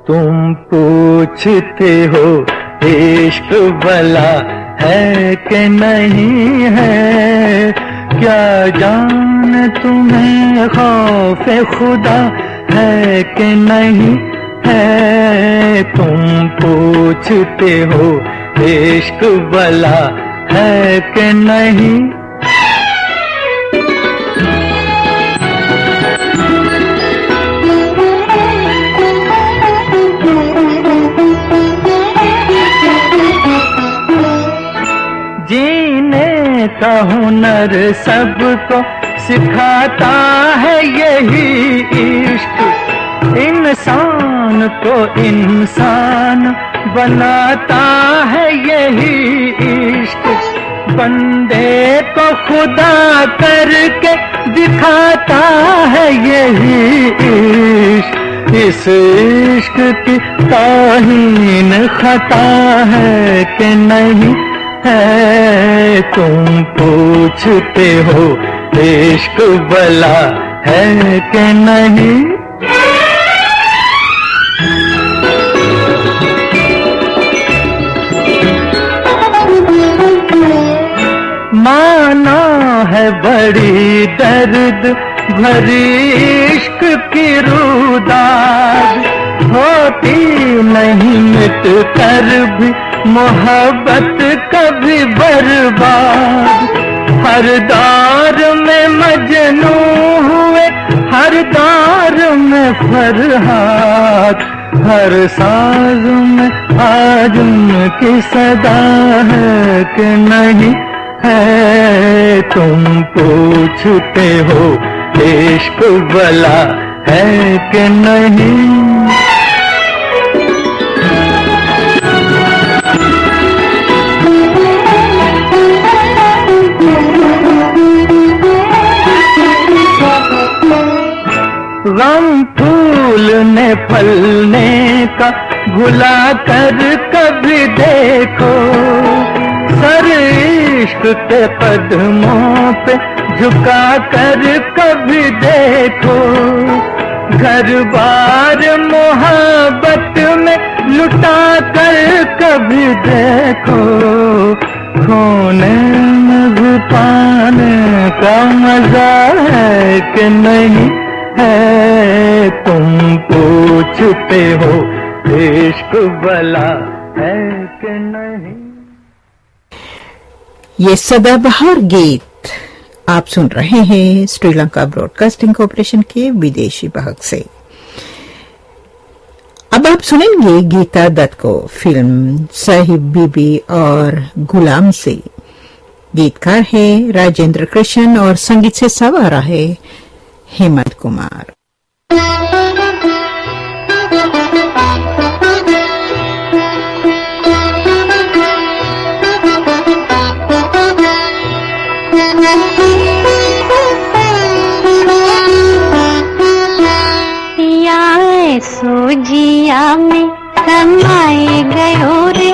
तुम पूछते हो इश्क भला है कि नहीं है, क्या जान तुम्हें खौफ खुदा है कि नहीं है। तुम पूछते हो इश्क भला है कि नहीं। जीने का हुनर सबको सिखाता है यही इश्क, इंसान को इंसान बनाता है यही इश्क, बंदे को खुदा करके दिखाता है यही इश्क। इस इश्क की ताहीन खता है कि नहीं है। तुम पूछते हो इश्क भला है कि नहीं। माना है बड़ी दर्द भरी इश्क की रुदाद, होती नहीं मिट कर भी मोहब्बत कभी बर्बाद। हर दौर में मजनू हुए, हर दौर में फरहाद, हर साज में आज उनकी सदा है कि नहीं है। तुम पूछते हो इश्क भला है कि नहीं। गम फूलने फलने का भुला कर कभी देखो, सर इश्क के कदमों पे झुका कर कभी देखो, घर बार मोहब्बत में लुटा कर कभी देखो, खोने में भी पाने का मजा है कि नहीं है। तुम पूछते हो इश्क भला है कि नहीं। ये सदाबहार गीत आप सुन रहे हैं श्रीलंका ब्रॉडकास्टिंग कॉर्पोरेशन के विदेशी भाग से। अब आप सुनेंगे गीता दत्त को फिल्म साहिब बीबी और गुलाम से। गीतकार है राजेंद्र कृष्ण और संगीत से सवारा है हेमंत कुमार। सोजिया में समाए गयो रे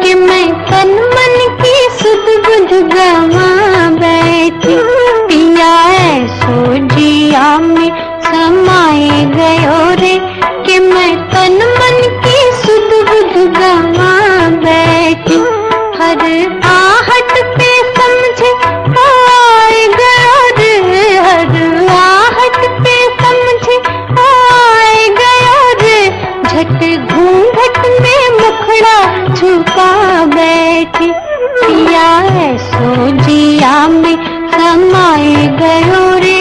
कि मैं तन मन की सुध बुध गवा बैठी। पिया सोजिया में समाए गयो रे कि मैं तन मन की सुध बुध गवा बैठी। हर आहट पे समझे आए गयो रे, हर आहट पे समझे आए गयो रे, झट घूंघट में मुखड़ा छुपा बैठी। पिया सोजिया में समाए गयो रे।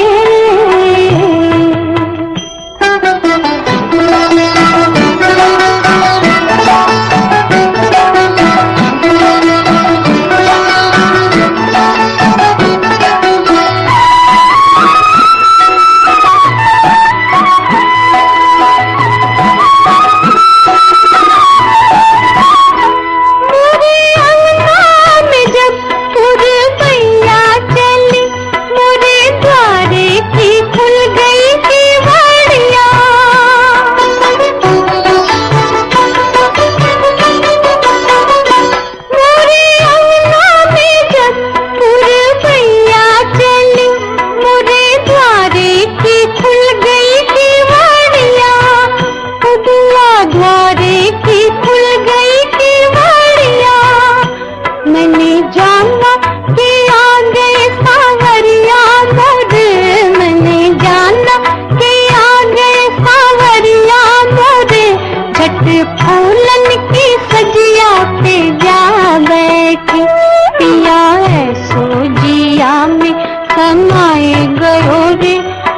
फूलन की सजिया पे जा बैठी। पिया सोजिया में समाए गयो रे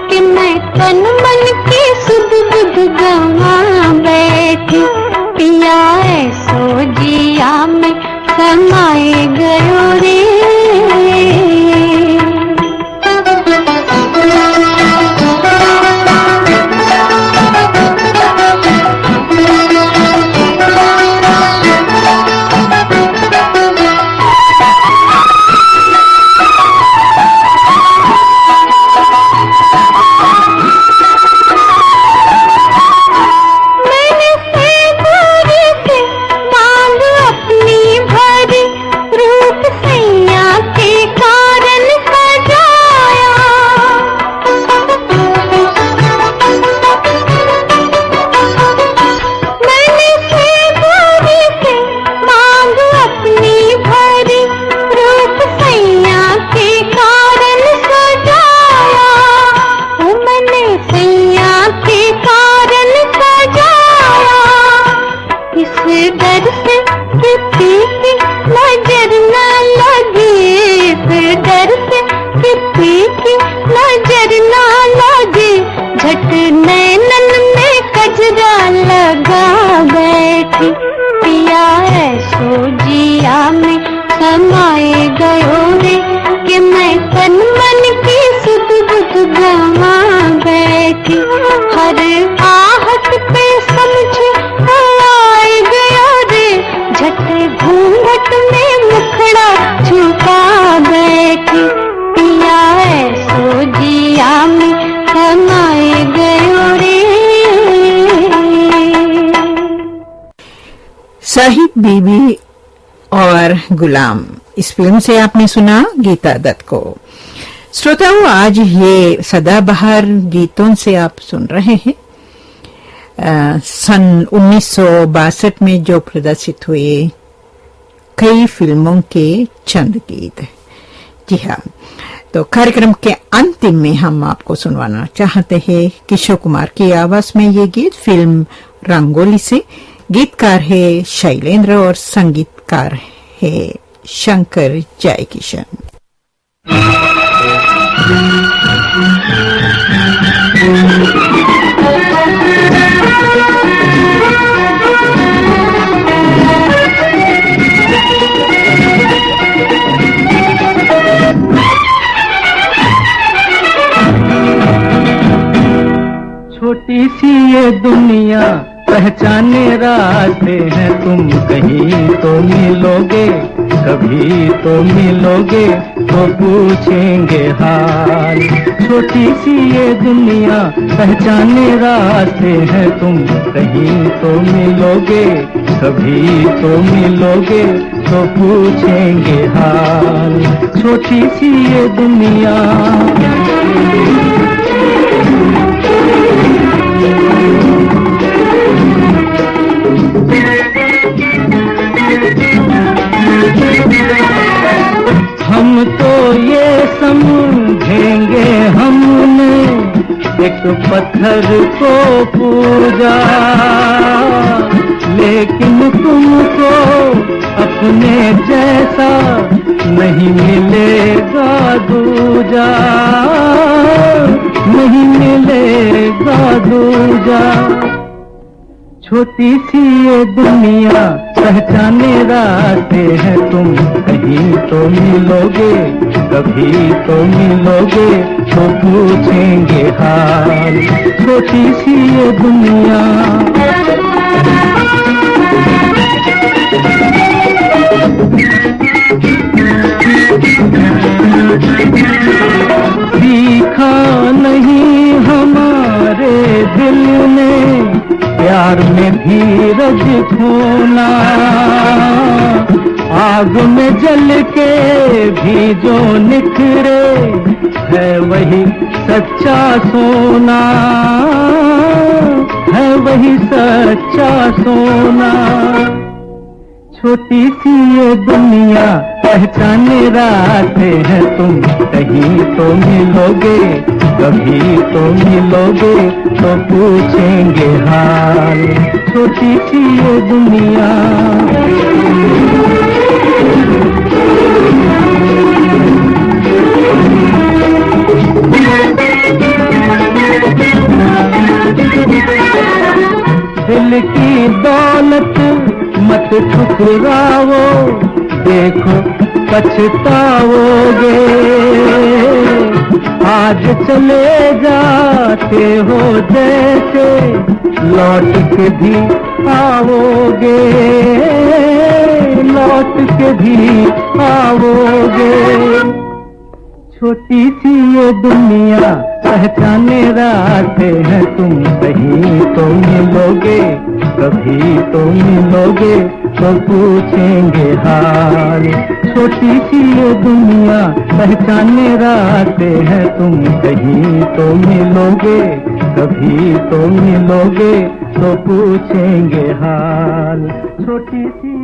कि मैं तन मन की सुध बुध गवा बैठी। पिया सोजिया में समाए गयो रे। साहिब बीबी और गुलाम, इस फिल्म से आपने सुना गीता दत्त को। श्रोताओं, आज ये सदाबहार गीतों से आप सुन रहे हैं सन 1962 में जो प्रदर्शित हुए कई फिल्मों के चंद गीत। जी हाँ, तो कार्यक्रम के अंतिम में हम आपको सुनवाना चाहते हैं किशोर कुमार की आवाज में ये गीत फिल्म रंगोली से। गीतकार है शैलेंद्र और संगीतकार है शंकर जयकिशन। छोटी सी ये दुनिया पहचाने रास्ते हैं, तुम कहीं तो मिलोगे, कभी तो मिलोगे तो पूछेंगे हाल। छोटी सी ये दुनिया पहचाने रास्ते हैं, तुम कहीं तो मिलोगे, कभी तो मिलोगे तो पूछेंगे हाल। छोटी सी ये दुनिया हम तो ये समझेंगे हमने एक पत्थर को पूजा, लेकिन तुमको अपने जैसा नहीं मिलेगा दूजा, नहीं मिलेगा दूजा। छोटी सी ये दुनिया पहचाने रास्ते हैं, तुम कहीं तो मिलोगे, कभी तो मिलोगे तो पूछेंगे हाल। छोटी सी ये दुनिया सीखा नहीं हमारे दिल ने प्यार में धीरज खोना, आग में जल के भी जो निखरे है वही सच्चा सोना, है वही सच्चा सोना। छोटी सी ये दुनिया पहचाने रास्ते हैं, तुम कहीं तो मिलोगे, कभी तो मिलोगे तो पूछेंगे हाल। छोटी सी ये दुनिया दिल की दौलत मत ठुकराओ, देखो पछताओगे। आज चले जाते हो जैसे लौट के भी आओगे, लौट के भी आओगे। छोटी सी ये दुनिया पहचाने रास्ते हैं, तुम कहीं तो मिलोगे, कभी तो मिलोगे तो पूछेंगे हाल। छोटी सी ये दुनिया पहचाने रास्ते हैं, तुम कहीं तो मिलोगे, कभी तो मिलोगे तो पूछेंगे हाल। छोटी सी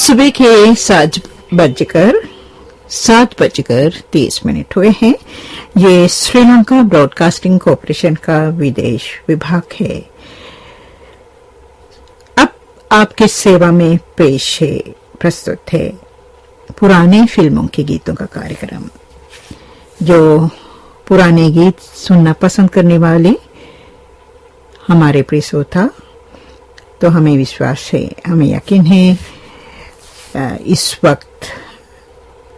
सुबह के 7:30 हुए हैं। ये श्रीलंका ब्रॉडकास्टिंग कॉरपोरेशन का विदेश विभाग है। अब आपकी सेवा में पेश है, प्रस्तुत है पुराने फिल्मों के गीतों का कार्यक्रम। जो पुराने गीत सुनना पसंद करने वाले हमारे प्रिय श्रोता, तो हमें विश्वास है, हमें यकीन है इस वक्त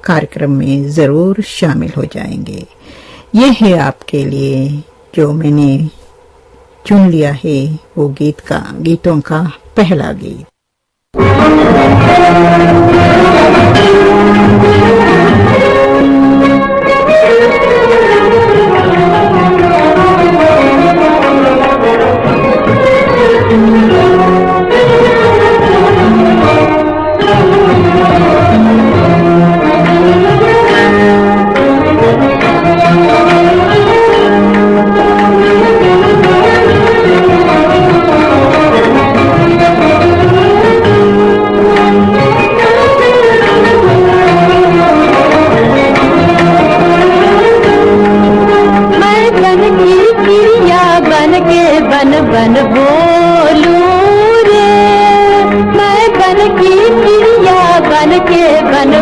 कार्यक्रम में जरूर शामिल हो जाएंगे। ये है आपके लिए जो मैंने चुन लिया है, वो गीतों का पहला गीत। बन बोलूं रे, मैं बन की चिड़िया बन के बन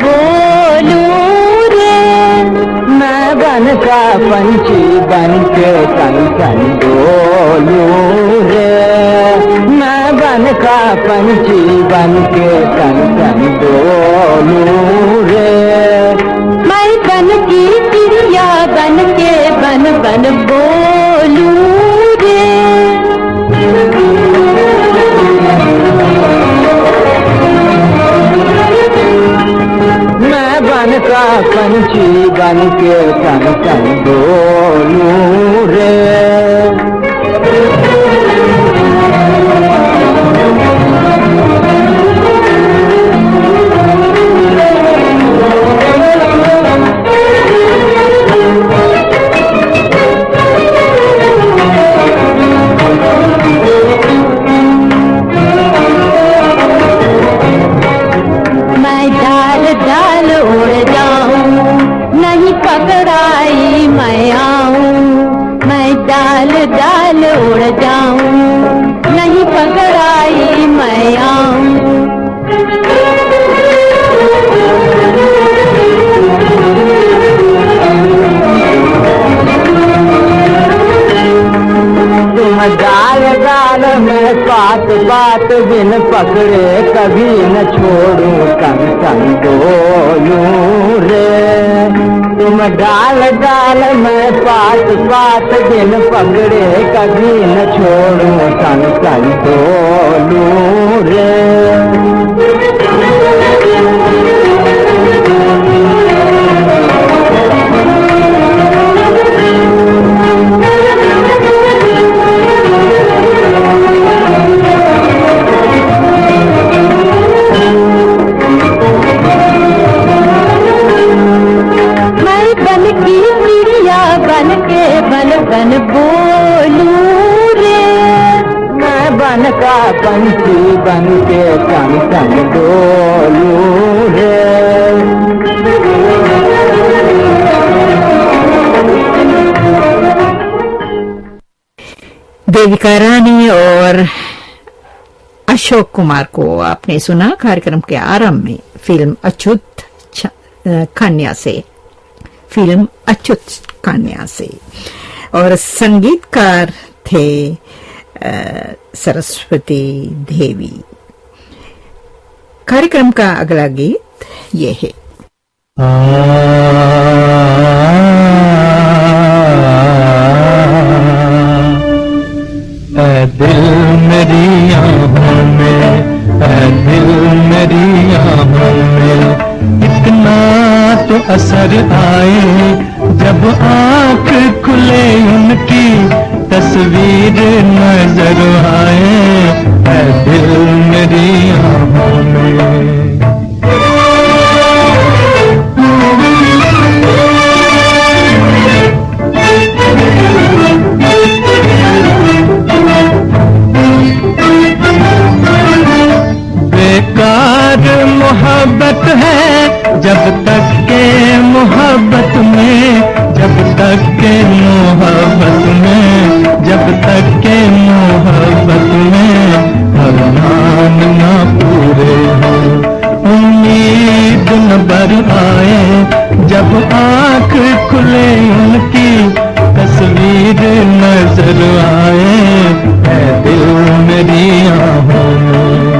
बोलूं रे, मैं बन का पंछी बन के कन कन बोलूं रे, मैं बन का पंछी बन के कन कन बोलूं रे, मैं बन की चिड़िया बन के बन बोलूं रे। मैं बन का पंछी बन के कन कन बोलूं रे। पकड़ाई मैं आऊं, मैं डाल डाल उड़ जाऊं, नहीं पकड़ाई मैं आऊं। तुम डाल डाल में बात बात बिन पकड़े कभी न छोड़ूं कन कन बोलूं रे। तुम डाल डाल में बात बात बिन पकड़े कभी न छोड़ूं कन कन बोलूं रे। बन बोलूं रे, मैं बन का पंछी बन के कन कन बोलूं रे। देविका रानी और अशोक कुमार को आपने सुना कार्यक्रम के आरंभ में फिल्म अच्युत कन्या से, और संगीतकार थे सरस्वती देवी। कार्यक्रम का अगला गीत ये है। दिल मेरी आँखों में, दिल मेरी आँखों में इतना तो असर आए जब आँख खुले उनकी तस्वीर नजर आए। दिल मेरी आँखों में बेकार मोहब्बत है तक के मोहब्बत में अरमान ना पूरे हो। उम्मीद न बर आए जब आँख खुले उनकी तस्वीर नजर आए है दिल मेरी आँखों में।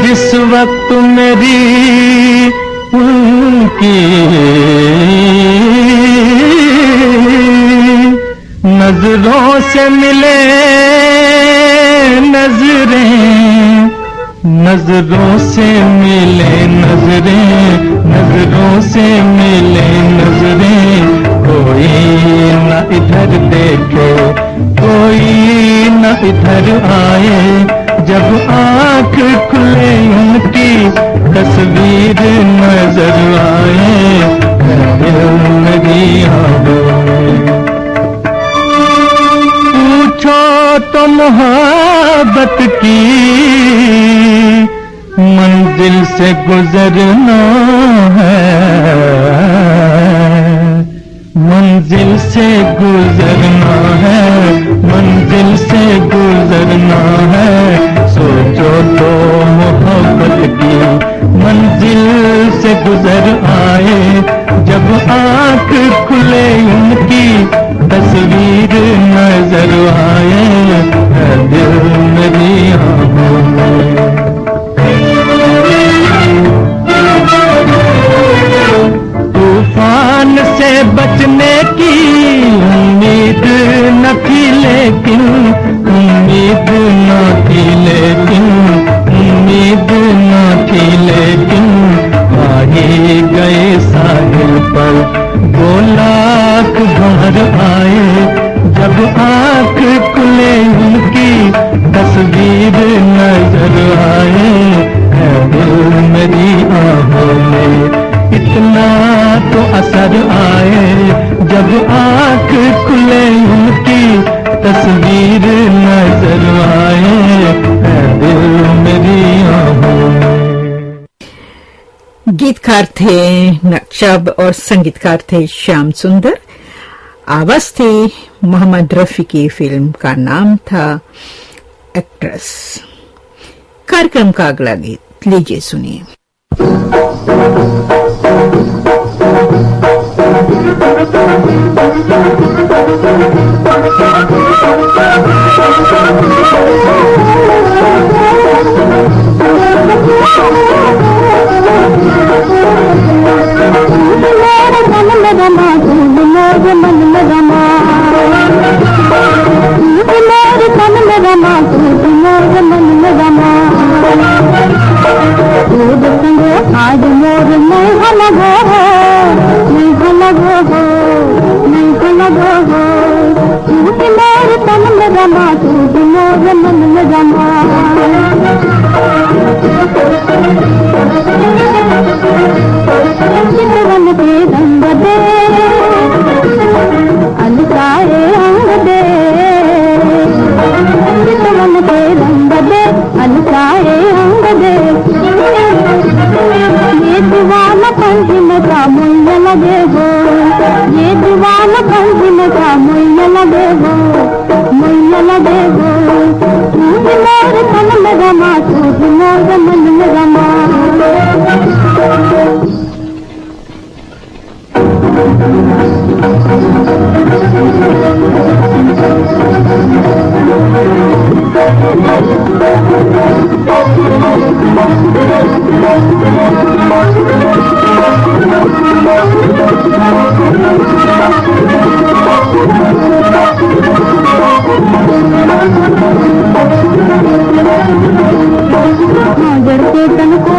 जिस वक्त मेरी उनकी नजरों से मिले नजरें, नजरों से मिले नजरें, नजरों से मिले नजरें, कोई न इधर देखे कोई न इधर आए। जब आँख खुले उनकी तस्वीर नजर आए दिल मेरी आँखों में। पूछो तो मोहब्बत की मंजिल से गुजरना है, मंजिल से गुजरना है, मंजिल से गुजरना है। सोचो तो मोहब्बत की मंजिल से गुजर आए जब आँख खुले उनकी तस्वीर नजर आए दिल मेरी आँखों में। तूफान से बचने की उम्मीद न थी लेकिन, उम्मीद न थी लेकिन, उम्मीद न थी लेकिन, आ ही गए साहिल पर वो लाख बार आए जब आँख खुले उनकी तस्वीर नजर आए है दिल मेरी आँखों में। इतना तो असर आए जब आँख खुले उनकी तस्वीर नजर आए है दिल मेरी आँखों में। गीतकार थे नक्शब और संगीतकार थे श्याम सुंदर। आवाज थी मोहम्मद रफी की। फिल्म का नाम था एक्ट्रेस। कार्यक्रम का अगला गीत लीजिए सुनिए। आज मोर नहीं लगो हो, नहीं लगो हो, नहीं लगो हो। तू मोर तन में रमा, तू मोर मन में रमा। चितवन के रंग दे, अलकाए अंग दे। चितवन के रंग दे, अलकाए अंग दे। ये दीवाना पंजिम का मुझे लगे हो, ये दीवाना पंजिम का मुझे लगे हो, मुझे लगे हो। तू भी मोर तन में रमा, तू भी मोर मन में रमा। हाजर के तन को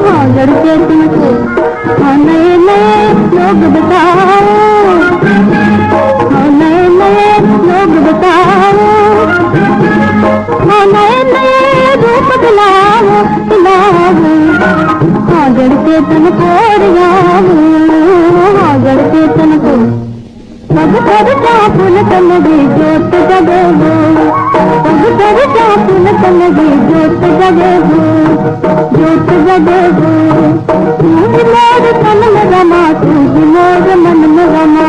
हाजर के तन को नए नए लोग बताओ, नए नए लोग बताओ। नए नए रूप दिलाओ दिलाओ। हाजर के तन को हाजर के तन को सब कर चापुल तन भी जोत जगे हो, सब कर चापुल तन भी जोत जगे हो, जोत जगे हो। तू भी मोर तन में रमा, तू भी मोर मन में रमा।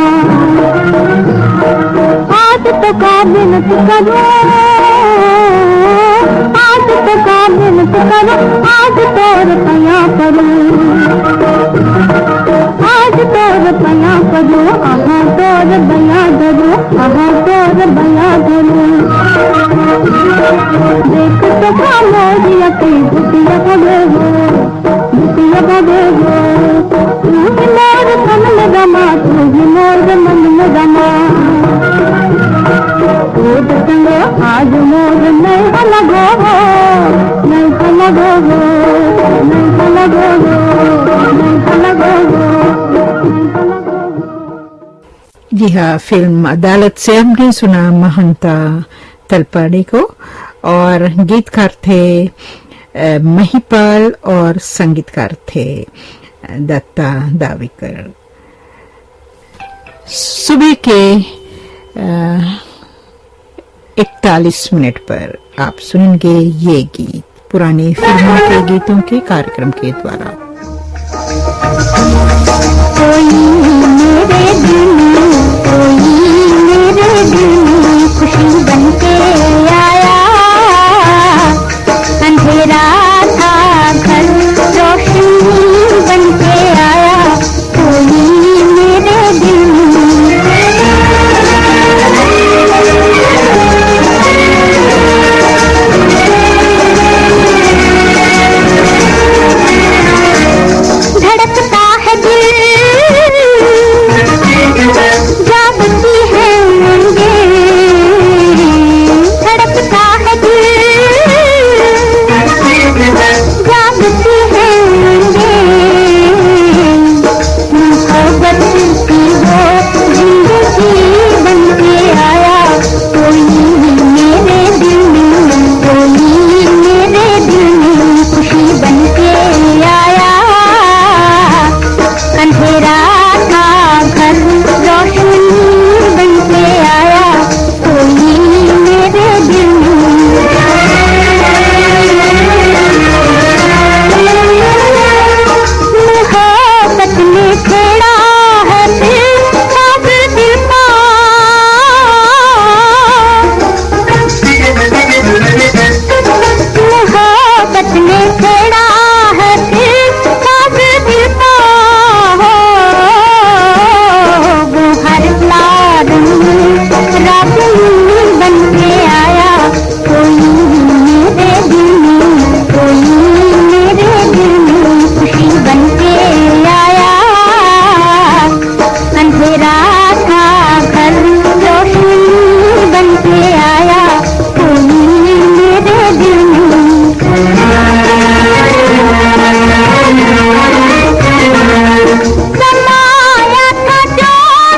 मोरिया की बुतिया भगे हो, बुतिया भगे हो। तू ही मोर मन में रमा, तू ही मोर मन में रमा। ओट संग आज मोर नहीं लगो हो, नहीं लगो हो, नहीं लगो हो, नहीं लगो हो। जी हाँ, फिल्म अदालत से हमने सुना महंता तलपाड़े को और गीतकार थे महिपाल और संगीतकार थे दत्ता दावेकर। सुबह के 41 मिनट पर आप सुनेंगे ये गीत पुराने फिल्मों के गीतों के कार्यक्रम के द्वारा। कोई मेरे दिल में, कोई मेरे दिल में खुशी बनके आया। अंधेरा था घर रोशनी बनके आया। कोई मेरे दिल में धड़कता है दिल, जागती है उमंगें, धड़कता है दिल, जागती है उमंगें। मोहब्बत की वो जिंदगी बनके आया। कोई मेरे दिल में, कोई मेरे दिल में खुशी बनके आया। अंधेरा था घर रोशनी बनके आया। कोई मेरे दिल में मोहब्बत ने छेड़ा है दिल का, दिल का। मोहब्बत ने छेड़ा है दिल का, दिल का। वो हर रागनी बनके आया। कोई मेरे दिल में, कोई मेरे दिल में खुशी बनके आया। अंधेरा था घर रोशनी बनके आया। कोई मेरे दिल में समाया था जो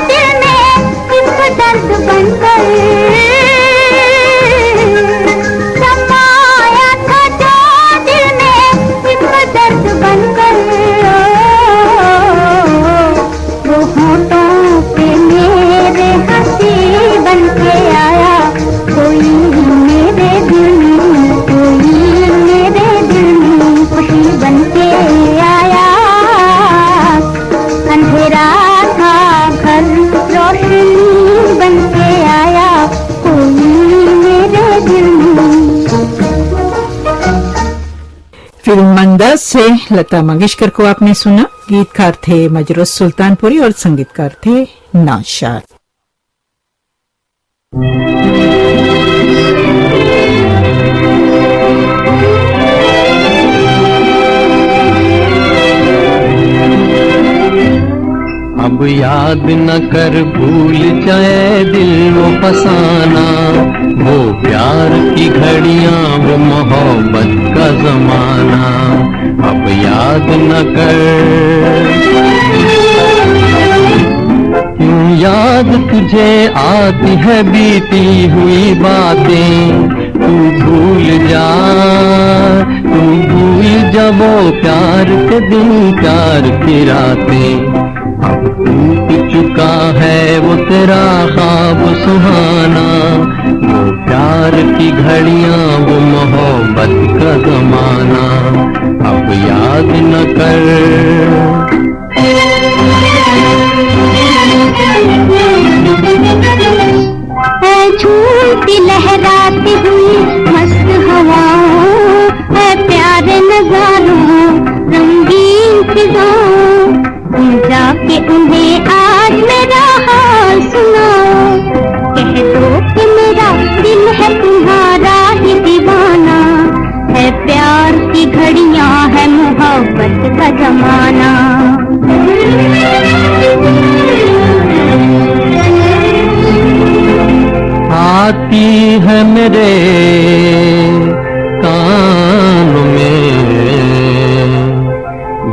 दिल में सिर्फ दर्द बनकर। समाया था जो दिल में सिर्फ दर्द बनकर। वो होठों पे मेरे हंसी बनके आया। कोई मेरे दिल में, कोई मेरे दिल में खुशी बनके आया। अंधेरा था घर रोशनी बनके आया। कोई मेरे दिल में। फिल्म अंदाज से लता मंगेशकर को आपने सुना। गीतकार थे मजरूस सुल्तानपुरी और संगीतकार थे नौशाद। अब याद न कर भूल जाए दिल वो फसाना, वो प्यार की घड़ियां, वो मोहब्बत का जमाना। अब याद न कर, क्यों याद तुझे आती है बीती हुई बातें। तू भूल जा, तू भूल जा वो प्यार के दिन, प्यार की रातें। अब टूट चुका है वो तेरा ख्वाब सुहाना, वो प्यार की घड़ियां, वो मोहब्बत का जमाना। अब याद न कर। झूठी लहराती हुई मस्त हवाओं, प्यारे नजारों, रंगीन फिजाओं, जाके उन्हें आज मेरा हाल सुनाओ। कह दो कि मेरा दिल है तुम्हारा ही दीवाना, है घड़ियां है मोहब्बत का जमाना। आती है मेरे कानों में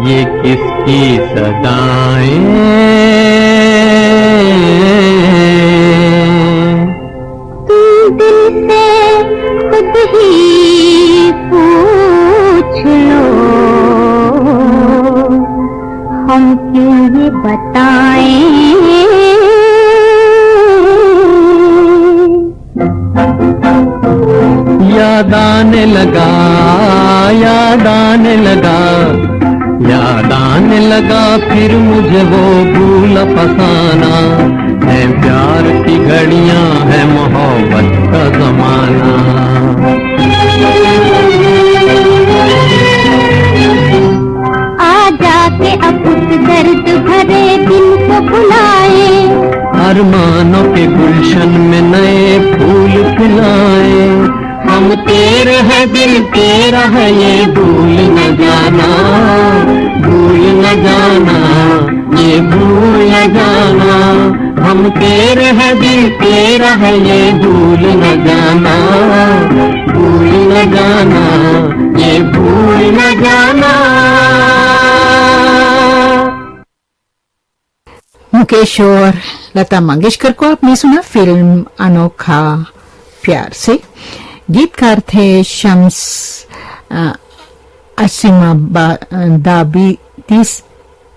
ये किसकी सदाएं, तुम दिल से खुद ही पूछ लो, हम क्यों ये बताएं। याद आने लगा, याद आने लगा, याद आने लगा फिर मुझे वो भूल फसाना। है प्यार की घड़ियां है मोहब्बत का जमाना। आ जाके अब उस दर्द भरे दिल को बुलाए, अरमानों के गुलशन में नए फूल खिलाए। हम तेरे हैं दिल तेरा है ये भूल न जाना, भूल न जाना, ये भूल न जाना। हम तेरे हैं दिल तेरा है ये भूल न जाना, भूल न जाना, ये भूल न जाना। मुकेश और लता मंगेशकर को आपने सुना फिल्म अनोखा प्यार से। गीतकार थे शम्स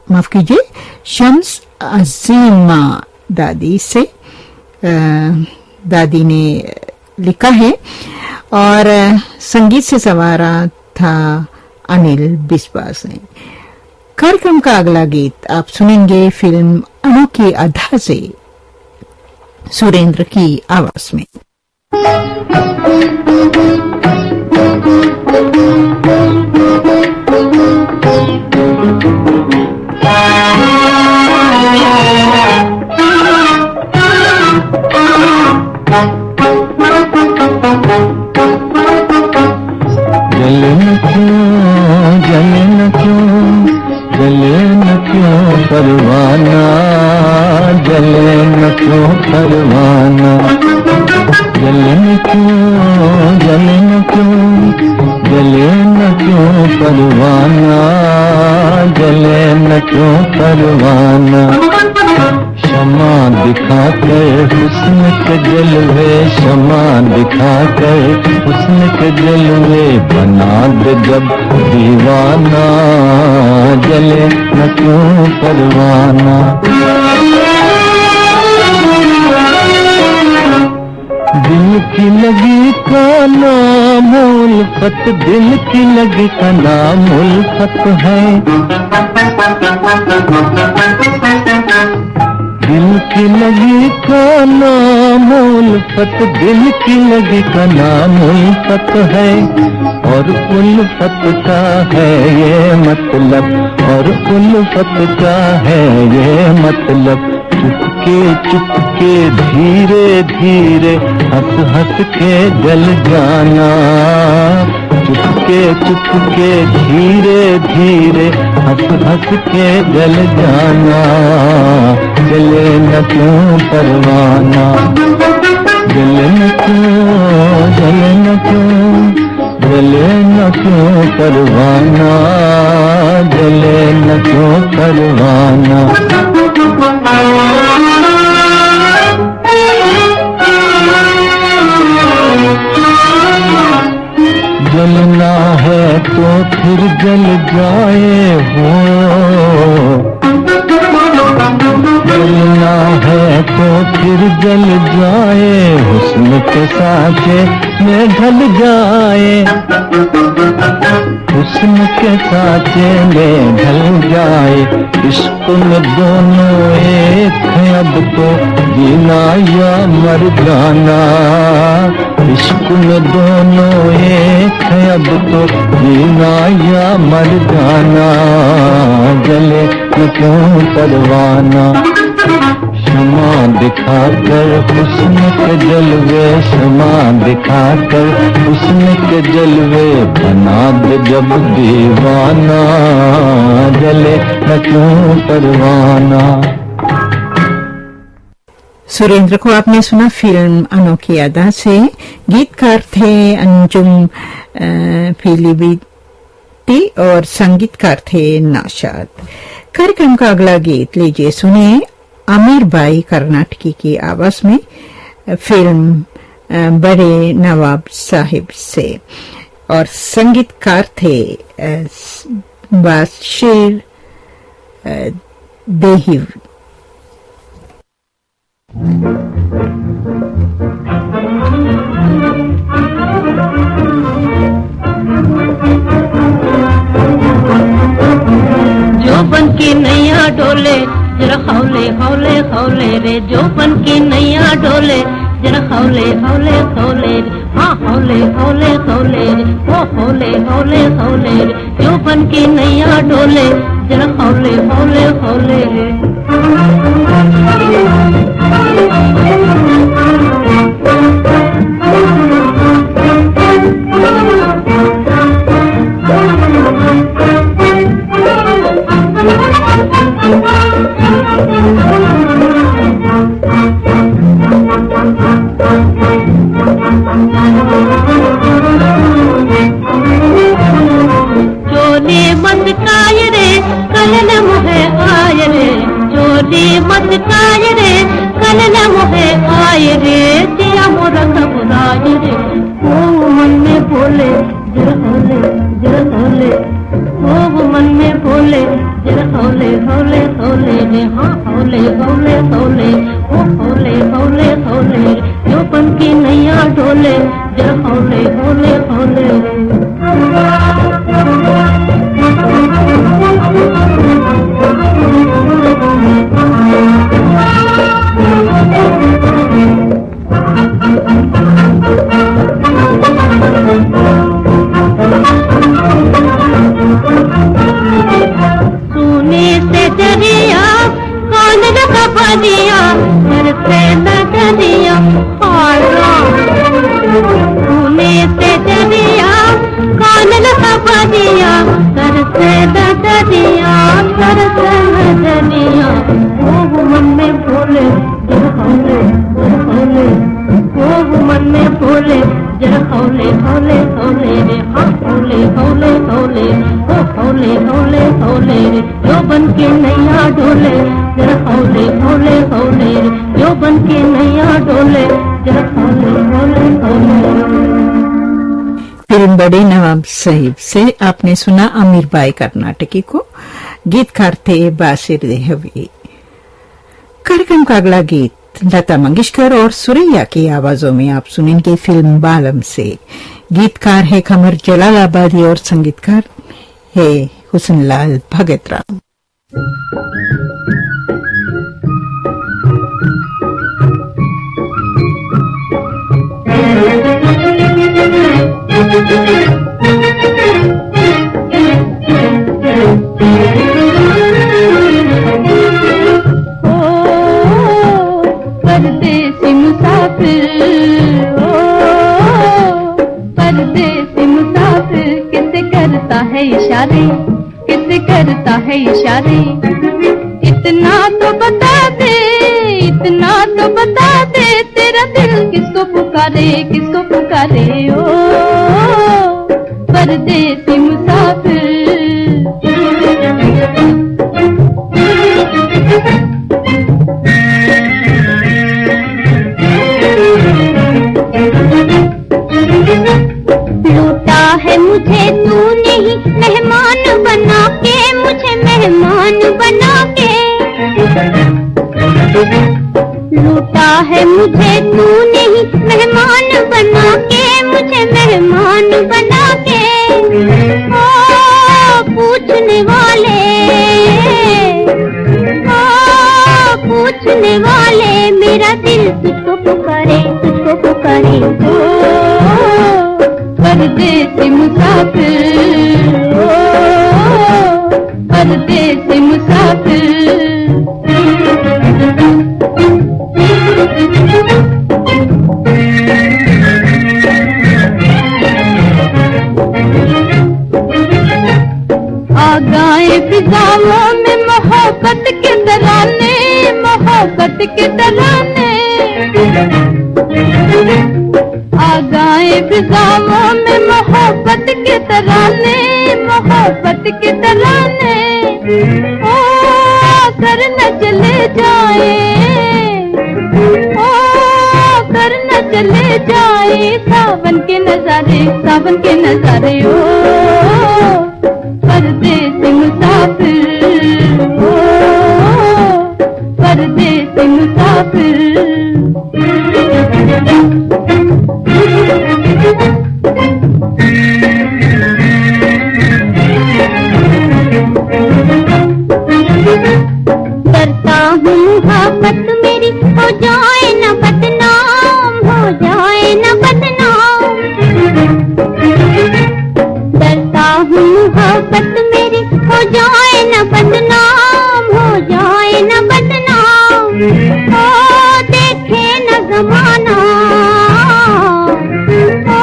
माफ कीजिए, शम्स अजीमा दादी से दादी ने लिखा है और संगीत से संवारा था अनिल बिस्वास ने। कार्यक्रम का अगला गीत आप सुनेंगे फिल्म अनोखी अदा से सुरेंद्र की आवाज में। परवाना जले न क्यों परवाना, जले न क्यों, जले न क्यों, जले न क्यों परवाना, जले न क्यों परवाना। क्षमा दिखा कर हुस्न के जलवे, क्षमा दिखा कर हुस्न के जलवे बना दे जब दीवाना, जले न क्यों परवाना। दिल की लगी का नाम उल्फत, दिल की लगी का नाम उल्फत है। दिल की लगी का नाम उल्फत, दिल की लगी का नाम उल्फत है। और उल्फत का है ये मतलब, और उल्फत का है ये मतलब। चुपके चुपके धीरे धीरे हंस हंस के जल जाना, चुपके चुपके धीरे धीरे हंस हंस के जल जाना। जले न क्यों परवाना, जले न क्यों, जले न क्यों, जले न क्यों परवाना, जले न क्यों परवाना। जलना है तो फिर जल जाए हो, जलना है तो फिर जल जाए, हुस्न के साँचे में ढल जाए, हुस्न के साँचे में ढल जाए। इश्क में दोनों एक है अब तो जीना या मर जाना, इश्क में दोनों एक है अब तो जीना या मर जाना। जले न क्यों परवाना, शमा दिखाकर, हुस्न के जलवे शमा दिखाकर, हुस्न के जलवे बना दे जब दीवाना, जले न क्यों परवाना। सुरेंद्र को आपने सुना फिल्म अनोखी अदा से। गीतकार थे अंजुम फिलिबिटी और संगीतकार थे नौशाद। कार्यक्रम का अगला गीत लीजिए सुनिए आमिर बाई कर्नाटकी की आवाज में, फिल्म बड़े नवाब साहिब से, और संगीतकार थे बादशाह देहिव। जोबन की नैया डोले जरा हौले हौले हौले रे, जोबन की नैया डोले जरा हौले हौले हौले रे, हाँ हौले हौले हौले रे, ओ हौले हौले हौले रे, जोबन की नैया डोले जरा हौले हौले हौले रे। चोली मत काय रे कल न मुहे आय रे, चोली मत काय रे कल न मुहे आय रे, दिया मोरा घबराय रे, ओ मन में बोले जरा हौले जरा हौले, ओ मन में बोले जरा हौले हौले हौले रे, हाँ हौले हौले हौले, ओ हौले हौले हौले रे, जोबन की नैया डोले जरा हौले हौले हौले रे। सुने से दरिया कौन लगा दिया, घर से नजरिया सुने से दरिया कौन लगा दिया, घर से नजरिया घर से नजरिया, ओ मन में बोले जरा हौले जरा हौले, ओ मन में बोले जरा हौले हौले हौले रे, हाँ हौले हौले हौले, ओ हौले हौले हौले रे, जोबन के नैया डोले जरा हौले हौले हौले रे, जोबन के नैया डोले जरा हौले हौले हौले। फिल्म बड़े नवाब साहिब से आपने सुना आमिर बाई कर्नाटकी को, गीतकार थे बासिर देहवी। कार्यक्रम का अगला गीत लता मंगेशकर और सुरैया की आवाजों में आप सुनेंगे फिल्म बालम से। गीतकार है कमर जलालाबादी और संगीतकार है हुसनलाल भगतराम। परदेसी मुसाफिर, ओ परदेसी मुसाफिर, किसे करता है इशारे, किसे करता है इशारे, इतना तो बता दे, इतना तो बता दे, तेरा दिल किसको पुकारे, किसको पुकारे, ओ परदेसी मुसाफिर। लूटा है मुझे तूने ही मेहमान बना के, मुझे मेहमान बना के, लूटा है मुझे तूने ही मेहमान बना के, मुझे मेहमान बना के, ओ पूछने वाले, ओ पूछने वाले, मेरा दिल तुझको पुकारे, तुझको पुकारे, ओ परदेसी मुसाफिर, ओ परदेसी मुसाफिर। फिजाओं में मोहब्बत के तराने, मोहब्बत के तराने आ गए। फिजाओं में मोहब्बत के तराने, मोहब्बत के तराने ओ कर न चले जाए, ओ कर न चले जाए सावन के नजारे, सावन के नजारे ओ परदेसी मुसाफिर, ओ परदेसी मुसाफिर। डरता हूँ आफत मेरी हो जाए न बदनाम, हो जाए न बदनाम। डरता हूँ आफत मेरी हो जाए न बदनाम, हो जाए न बदनाम। ओ देखे न जमाना, ओ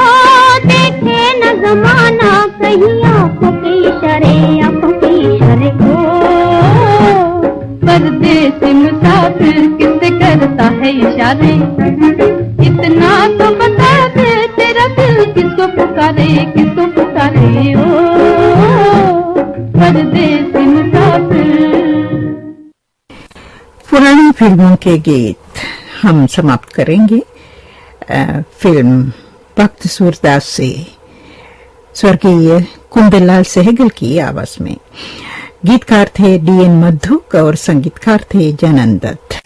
देखे न जमाना कहीं आंखों के इशारे, आंखों के इशारे को परदेसी मुसाफिर किससे करता है इशारे। इतना तो बता दे तेरा दिल किसको पुकारे, किसको पुकारे ओ परदेसी मुसाफिर। पुरानी फिल्मों के गीत हम समाप्त करेंगे फिल्म भक्त सूरदास से स्वर्गीय कुंदनलाल सहगल की आवाज में। गीतकार थे डीएन मधुक और संगीतकार थे जनन दत्त।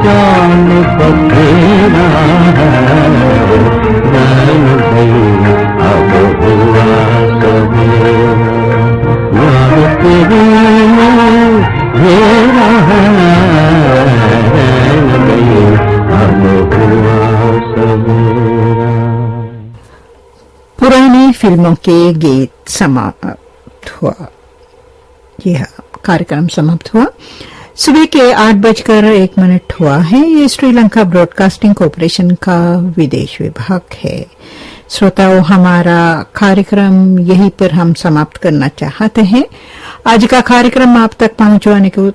जान बखेरा है फिल्मों के गीत समाप्त हुआ। यह कार्यक्रम समाप्त हुआ। सुबह के 8:01 हुआ है। ये श्रीलंका ब्रॉडकास्टिंग कॉरपोरेशन का विदेश विभाग है। श्रोताओं, हमारा कार्यक्रम यहीं पर हम समाप्त करना चाहते हैं। आज का कार्यक्रम आप तक पहुंचाने को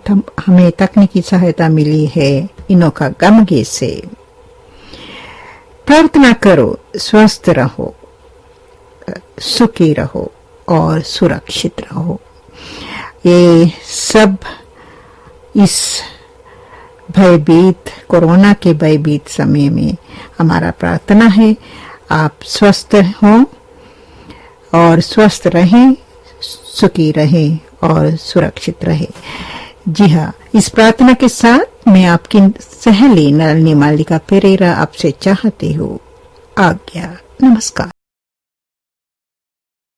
हमें तकनीकी सहायता मिली है इनोका गमगे से। प्रार्थना करो, स्वस्थ रहो, सुखी रहो और सुरक्षित रहो। ये सब इस भयभीत कोरोना के भयभीत समय में हमारा प्रार्थना है। आप स्वस्थ हों और स्वस्थ रहें, सुखी रहें और सुरक्षित रहें। जी हाँ, इस प्रार्थना के साथ मैं आपकी सहेली नलिनी मालिका पेरेरा आपसे चाहती हूँ आज्ञा। नमस्कार।